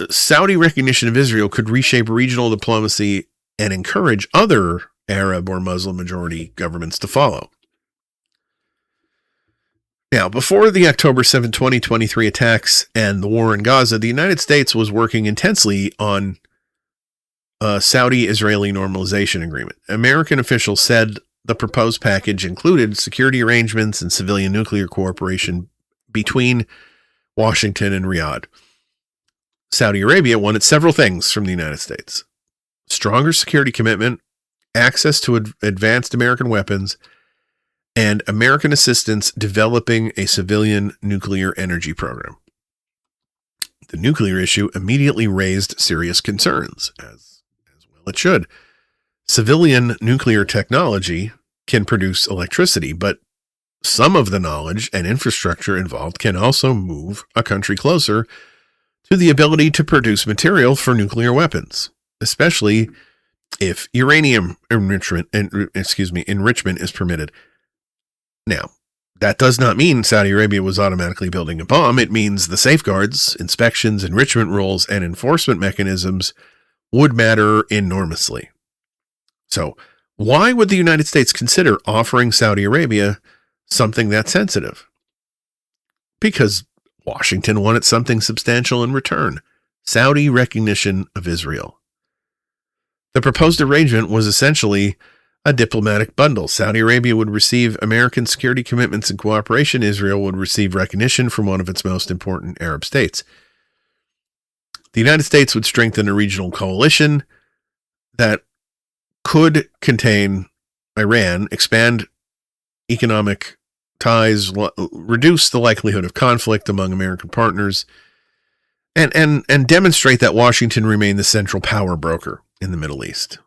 Saudi recognition of Israel could reshape regional diplomacy and encourage other Arab or Muslim majority governments to follow. Now, before the October 7, 2023 attacks and the war in Gaza, the United States was working intensely on a Saudi-Israeli normalization agreement. American officials said the proposed package included security arrangements and civilian nuclear cooperation between Washington and Riyadh. Saudi Arabia wanted several things from the United States: stronger security commitment, access to advanced American weapons, and American assistance developing a civilian nuclear energy program. The nuclear issue immediately raised serious concerns, as well it should. Civilian nuclear technology can produce electricity, but some of the knowledge and infrastructure involved can also move a country closer to the ability to produce material for nuclear weapons, especially if uranium enrichment is permitted. Now, that does not mean Saudi Arabia was automatically building a bomb. It means the safeguards, inspections, enrichment rules, and enforcement mechanisms would matter enormously. So, why would the United States consider offering Saudi Arabia something that sensitive? Because Washington wanted something substantial in return: Saudi recognition of Israel. The proposed arrangement was essentially a diplomatic bundle. Saudi Arabia would receive American security commitments and cooperation. Israel would receive recognition from one of its most important Arab states. The United States would strengthen a regional coalition that could contain Iran, expand economic ties, reduce the likelihood of conflict among American partners, and demonstrate that Washington remained the central power broker in the Middle East.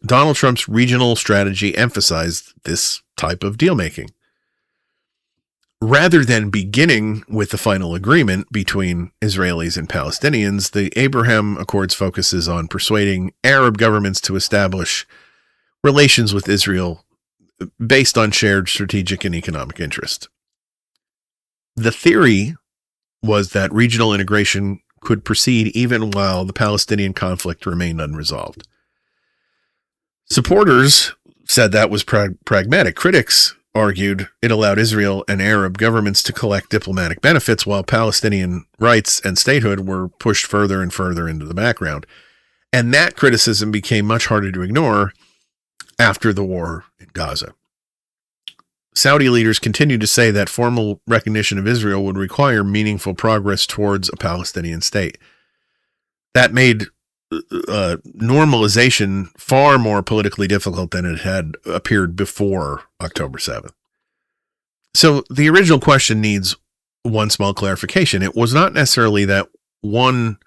Donald Trump's regional strategy emphasized this type of deal-making. Rather than beginning with the final agreement between Israelis and Palestinians, the Abraham Accords focuses on persuading Arab governments to establish relations with Israel based on shared strategic and economic interest. The theory was that regional integration could proceed even while the Palestinian conflict remained unresolved. Supporters said that was pragmatic. Critics argued it allowed Israel and Arab governments to collect diplomatic benefits while Palestinian rights and statehood were pushed further and further into the background. And that criticism became much harder to ignore after the war in Gaza. Saudi leaders continue to say that formal recognition of Israel would require meaningful progress towards a Palestinian state. That made normalization far more politically difficult than it had appeared before October 7th. So the original question needs one small clarification. It was not necessarily that one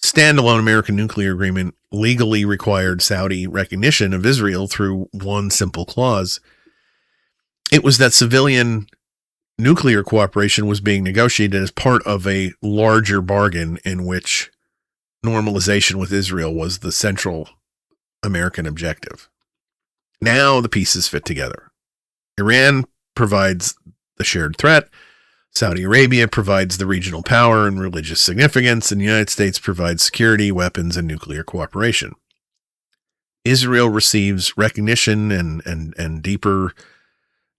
standalone American nuclear agreement legally required Saudi recognition of Israel through one simple clause. It was that civilian nuclear cooperation was being negotiated as part of a larger bargain in which normalization with Israel was the central American objective. Now the pieces fit together. Iran provides the shared threat. Saudi Arabia provides the regional power and religious significance, and the United States provides security, weapons, and nuclear cooperation. Israel receives recognition and deeper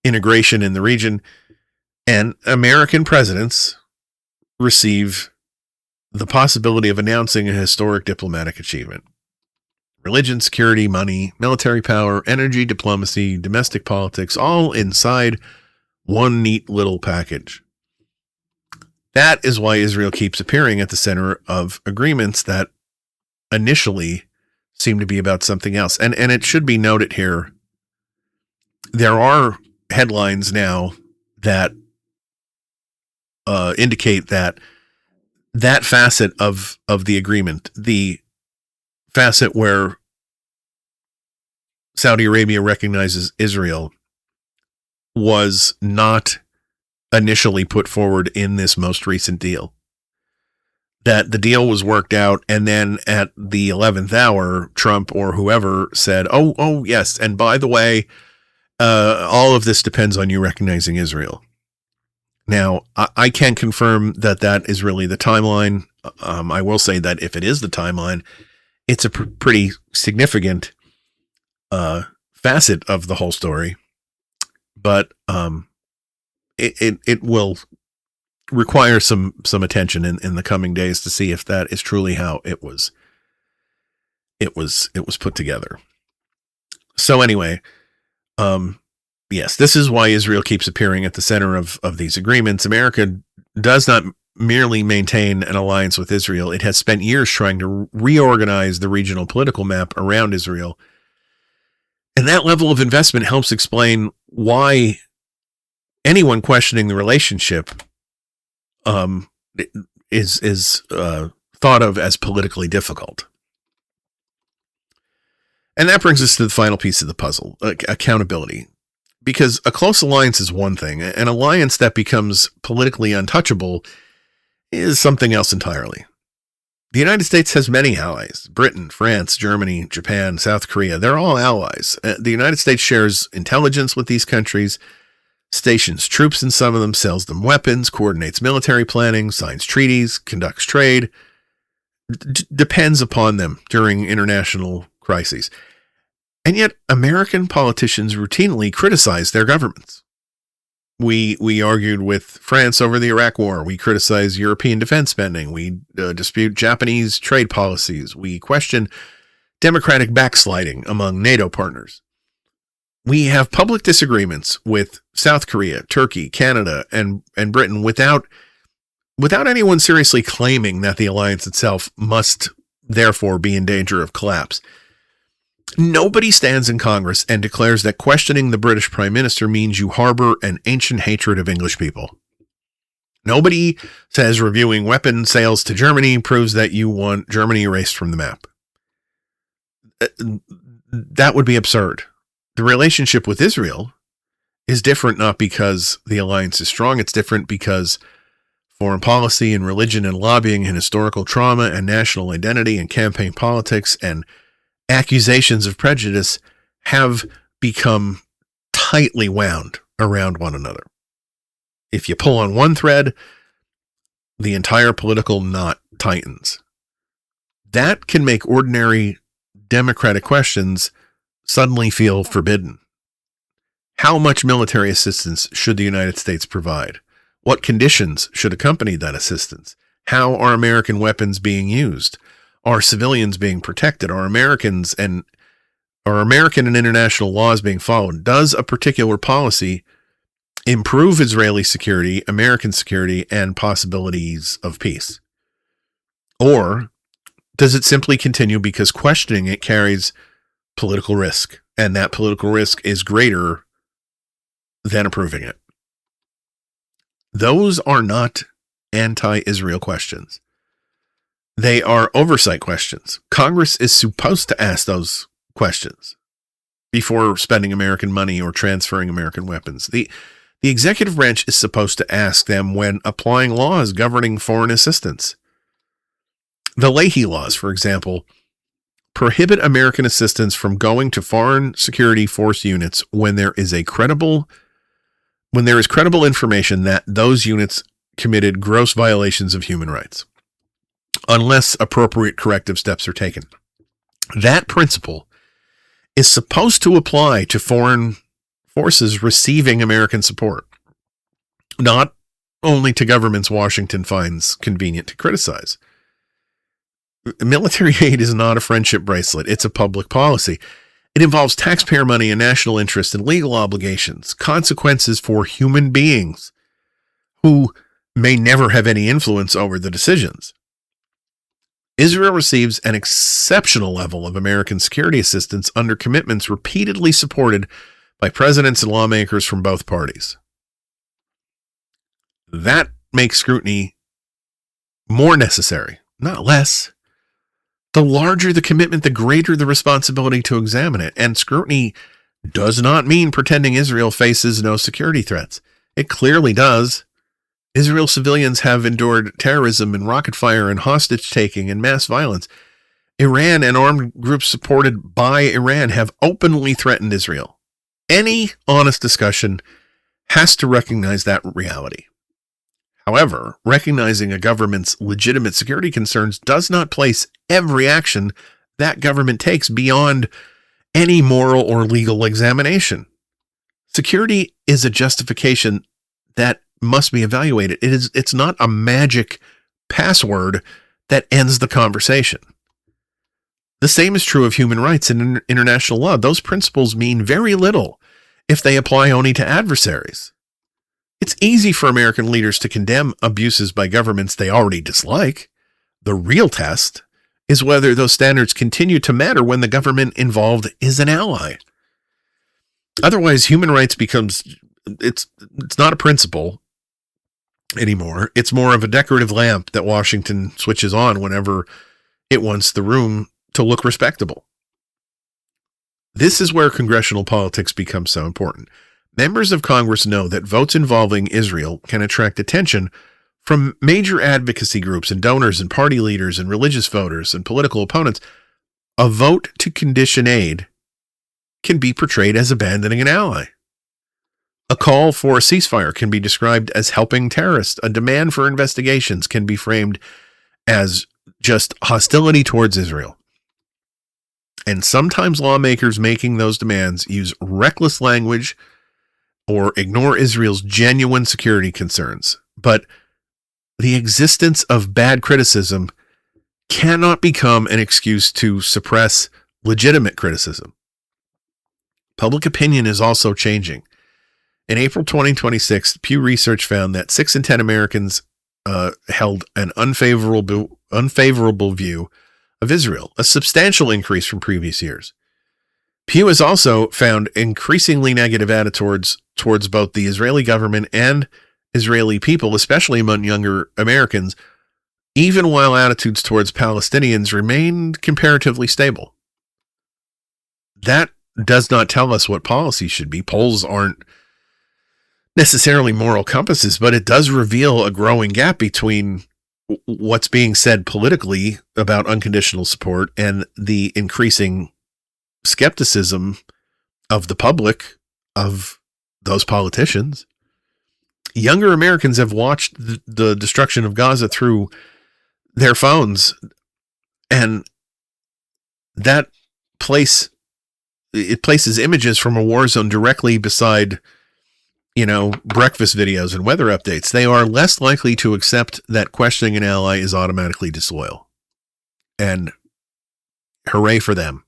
integration in the region, and American presidents receive the possibility of announcing a historic diplomatic achievement. Religion, security, money, military power, energy, diplomacy, domestic politics, all inside one neat little package. That is why Israel keeps appearing at the center of agreements that initially seem to be about something else. And it should be noted here, there are headlines now that indicate that facet of the agreement, the facet where Saudi Arabia recognizes Israel, was not initially put forward in this most recent deal. That the deal was worked out, and then at the 11th hour, Trump or whoever said, oh yes, and by the way, all of this depends on you recognizing Israel. Now, I can't confirm that is really the timeline. I will say that if it is the timeline, it's a pretty significant facet of the whole story. But it will require some attention in the coming days to see if that is truly how it was put together. So anyway, yes, this is why Israel keeps appearing at the center of these agreements. America does not merely maintain an alliance with Israel. It has spent years trying to reorganize the regional political map around Israel. And that level of investment helps explain why anyone questioning the relationship is thought of as politically difficult. And that brings us to the final piece of the puzzle, accountability. Because a close alliance is one thing. An alliance that becomes politically untouchable is something else entirely. The United States has many allies. Britain, France, Germany, Japan, South Korea, they're all allies. The United States shares intelligence with these countries, stations troops in some of them, sells them weapons, coordinates military planning, signs treaties, conducts trade, depends upon them during international crises. And yet, American politicians routinely criticize their governments. We argued with France over the Iraq War. We criticize European defense spending. We dispute Japanese trade policies. We question democratic backsliding among NATO partners. We have public disagreements with South Korea, Turkey, Canada, and Britain without anyone seriously claiming that the alliance itself must therefore be in danger of collapse. Nobody stands in Congress and declares that questioning the British Prime Minister means you harbor an ancient hatred of English people. Nobody says reviewing weapon sales to Germany proves that you want Germany erased from the map. That would be absurd. The relationship with Israel is different not because the alliance is strong. It's different because foreign policy and religion and lobbying and historical trauma and national identity and campaign politics and accusations of prejudice have become tightly wound around one another. If you pull on one thread, the entire political knot tightens. That can make ordinary democratic questions suddenly feel forbidden. How much military assistance should the United States provide? What conditions should accompany that assistance? How are American weapons being used? Are civilians being protected? Are or American and international laws being followed? Does a particular policy improve Israeli security, American security, and possibilities of peace? Or does it simply continue because questioning it carries political risk, and that political risk is greater than approving it? Those are not anti-Israel questions. They are oversight questions. Congress is supposed to ask those questions before spending American money or transferring American weapons. The executive branch is supposed to ask them when applying laws governing foreign assistance. The Leahy laws, for example, prohibit American assistance from going to foreign security force units when there is credible information that those units committed gross violations of human rights, unless appropriate corrective steps are taken. That principle is supposed to apply to foreign forces receiving American support, not only to governments Washington finds convenient to criticize. Military aid is not a friendship bracelet. It's a public policy. It involves taxpayer money and national interest and legal obligations, consequences for human beings who may never have any influence over the decisions. Israel receives an exceptional level of American security assistance under commitments repeatedly supported by presidents and lawmakers from both parties. That makes scrutiny more necessary, not less. The larger the commitment, the greater the responsibility to examine it. And scrutiny does not mean pretending Israel faces no security threats. It clearly does. Israel civilians have endured terrorism and rocket fire and hostage taking and mass violence. Iran and armed groups supported by Iran have openly threatened Israel. Any honest discussion has to recognize that reality. However, recognizing a government's legitimate security concerns does not place every action that government takes beyond any moral or legal examination. Security is a justification that must be evaluated. It's not a magic password that ends the conversation. The same is true of human rights and international law. Those principles mean very little if they apply only to adversaries. It's easy for American leaders to condemn abuses by governments they already dislike. The real test is whether those standards continue to matter when the government involved is an ally. Otherwise, human rights it's not a principle anymore. It's more of a decorative lamp that Washington switches on whenever it wants the room to look respectable. This is where congressional politics becomes so important. Members of Congress know that votes involving Israel can attract attention from major advocacy groups and donors and party leaders and religious voters and political opponents. A vote to condition aid can be portrayed as abandoning an ally. A call for a ceasefire can be described as helping terrorists. A demand for investigations can be framed as just hostility towards Israel. And sometimes lawmakers making those demands use reckless language or ignore Israel's genuine security concerns. But the existence of bad criticism cannot become an excuse to suppress legitimate criticism. Public opinion is also changing. In April 2026, Pew Research found that 6 in 10 Americans held an unfavorable view of Israel, a substantial increase from previous years. Pew has also found increasingly negative attitudes towards both the Israeli government and Israeli people, especially among younger Americans, even while attitudes towards Palestinians remained comparatively stable. That does not tell us what policy should be. Polls aren't necessarily moral compasses, but it does reveal a growing gap between what's being said politically about unconditional support and the increasing skepticism of the public of those politicians. Younger Americans have watched the destruction of Gaza through their phones, and it places images from a war zone directly beside, breakfast videos and weather updates. They are less likely to accept that questioning an ally is automatically disloyal. And hooray for them.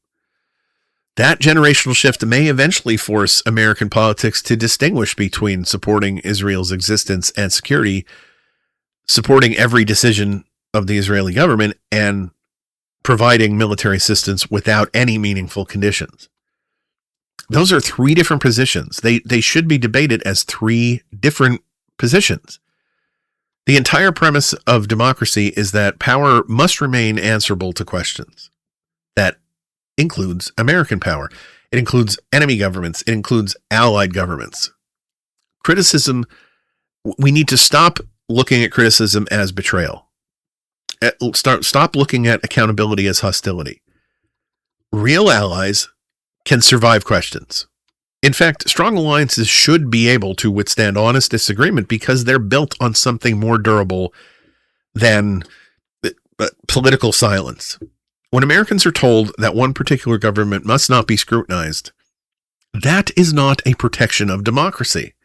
That generational shift may eventually force American politics to distinguish between supporting Israel's existence and security, supporting every decision of the Israeli government, and providing military assistance without any meaningful conditions. Those are three different positions. They should be debated as three different positions. The entire premise of democracy is that power must remain answerable to questions. That includes American power. It includes enemy governments. It includes allied governments. Criticism, we need to stop looking at criticism as betrayal. Stop looking at accountability as hostility. Real allies can survive questions. In fact, strong alliances should be able to withstand honest disagreement because they're built on something more durable than political silence. When Americans are told that one particular government must not be scrutinized, that is not a protection of democracy.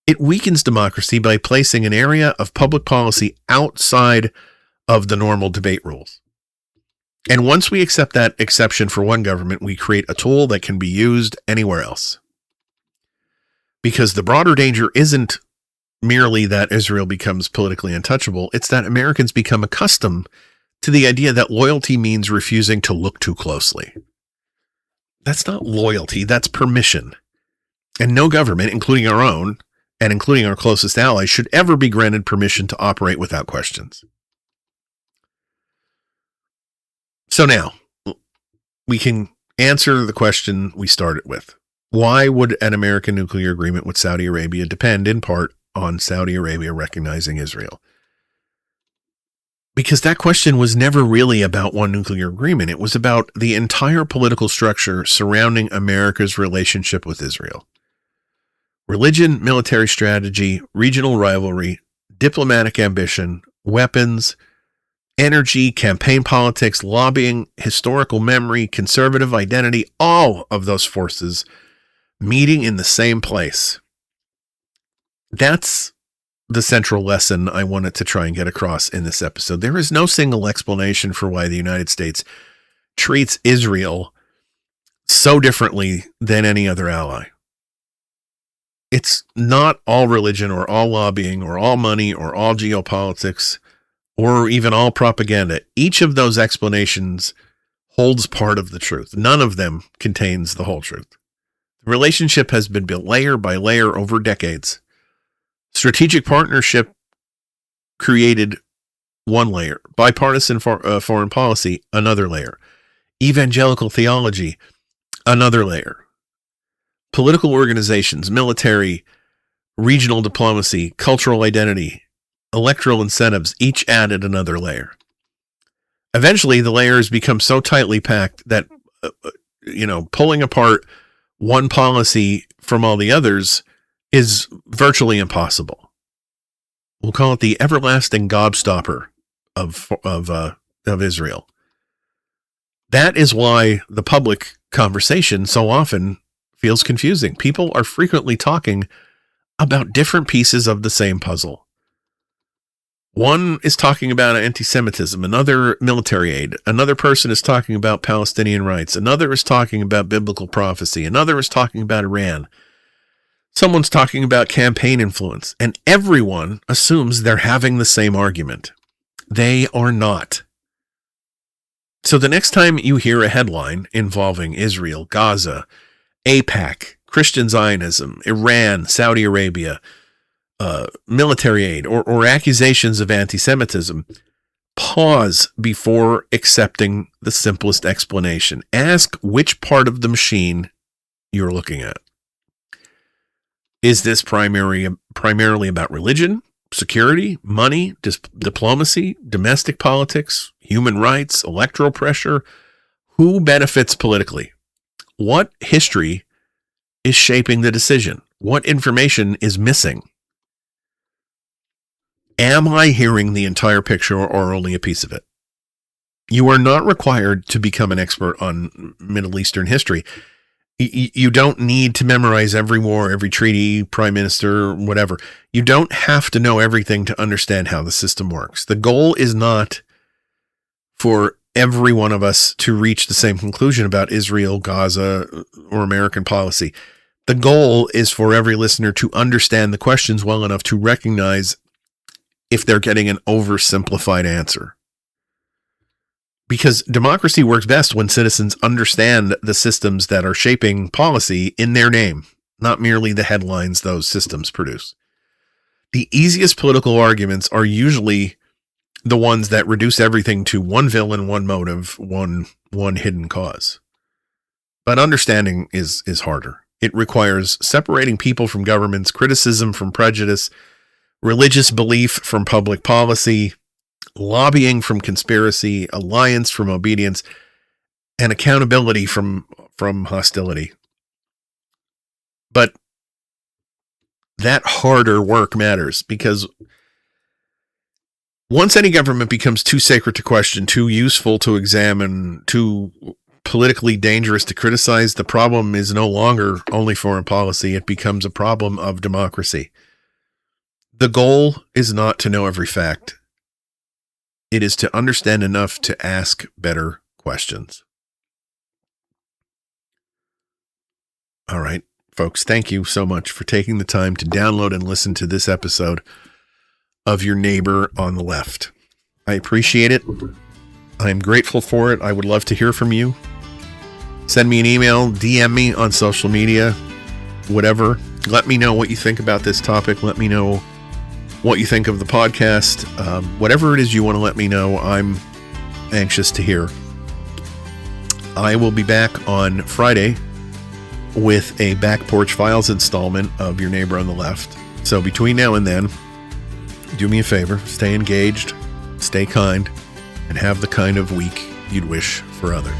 It weakens democracy by placing an area of public policy outside of the normal debate rules. And once we accept that exception for one government, we create a tool that can be used anywhere else. Because the broader danger isn't merely that Israel becomes politically untouchable, it's that Americans become accustomed to the idea that loyalty means refusing to look too closely. That's not loyalty, that's permission. And no government, including our own, and including our closest allies, should ever be granted permission to operate without questions. So now, we can answer the question we started with. Why would an American nuclear agreement with Saudi Arabia depend in part on Saudi Arabia recognizing Israel? Because that question was never really about one nuclear agreement. It was about the entire political structure surrounding America's relationship with Israel. Religion, military strategy, regional rivalry, diplomatic ambition, weapons, energy, campaign politics, lobbying, historical memory, conservative identity, all of those forces meeting in the same place. That's the central lesson I wanted to try and get across in this episode. There is no single explanation for why the United States treats Israel so differently than any other ally. It's not all religion or all lobbying or all money or all geopolitics or even all propaganda. Each of those explanations holds part of the truth. None of them contains the whole truth. The relationship has been built layer by layer over decades. Strategic partnership created one layer. Bipartisan foreign policy, another layer. Evangelical theology, another layer. Political organizations, military, regional diplomacy, cultural identity, electoral incentives, each added another layer. Eventually, the layers become so tightly packed that, pulling apart one policy from all the others is virtually impossible. We'll call it the everlasting gobstopper of Israel. That is why the public conversation so often feels confusing. People are frequently talking about different pieces of the same puzzle. One is talking about anti-Semitism, another military aid, another person is talking about Palestinian rights, another is talking about biblical prophecy, another is talking about Iran. Someone's talking about campaign influence, and everyone assumes they're having the same argument. They are not. So the next time you hear a headline involving Israel, Gaza, AIPAC, Christian Zionism, Iran, Saudi Arabia, military aid, or accusations of anti-Semitism, pause before accepting the simplest explanation. Ask which part of the machine you're looking at. Is this primarily about religion, security, money, diplomacy, domestic politics, human rights, electoral pressure? Who benefits politically? What history is shaping the decision? What information is missing? Am I hearing the entire picture or only a piece of it? You are not required to become an expert on Middle Eastern history. You don't need to memorize every war, every treaty, prime minister, whatever. You don't have to know everything to understand how the system works. The goal is not for every one of us to reach the same conclusion about Israel, Gaza, or American policy. The goal is for every listener to understand the questions well enough to recognize if they're getting an oversimplified answer. Because democracy works best when citizens understand the systems that are shaping policy in their name, not merely the headlines those systems produce. The easiest political arguments are usually the ones that reduce everything to one villain, one motive, one hidden cause. But understanding is harder. It requires separating people from governments, criticism from prejudice, religious belief from public policy, lobbying from conspiracy, alliance from obedience, and accountability from hostility. But that harder work matters because once any government becomes too sacred to question, too useful to examine, too politically dangerous to criticize, the problem is no longer only foreign policy. It becomes a problem of democracy. The goal is not to know every fact. It is to understand enough to ask better questions. All right, folks, thank you so much for taking the time to download and listen to this episode of Your Neighbor on the Left. I appreciate it. I am grateful for it. I would love to hear from you. Send me an email, DM me on social media, whatever. Let me know what you think about this topic. Let me know what you think of the podcast. Whatever it is you want to let me know, I'm anxious to hear. I will be back on Friday with a Back Porch Files installment of Your Neighbor on the Left. So between now and then, do me a favor, stay engaged, stay kind, and have the kind of week you'd wish for others.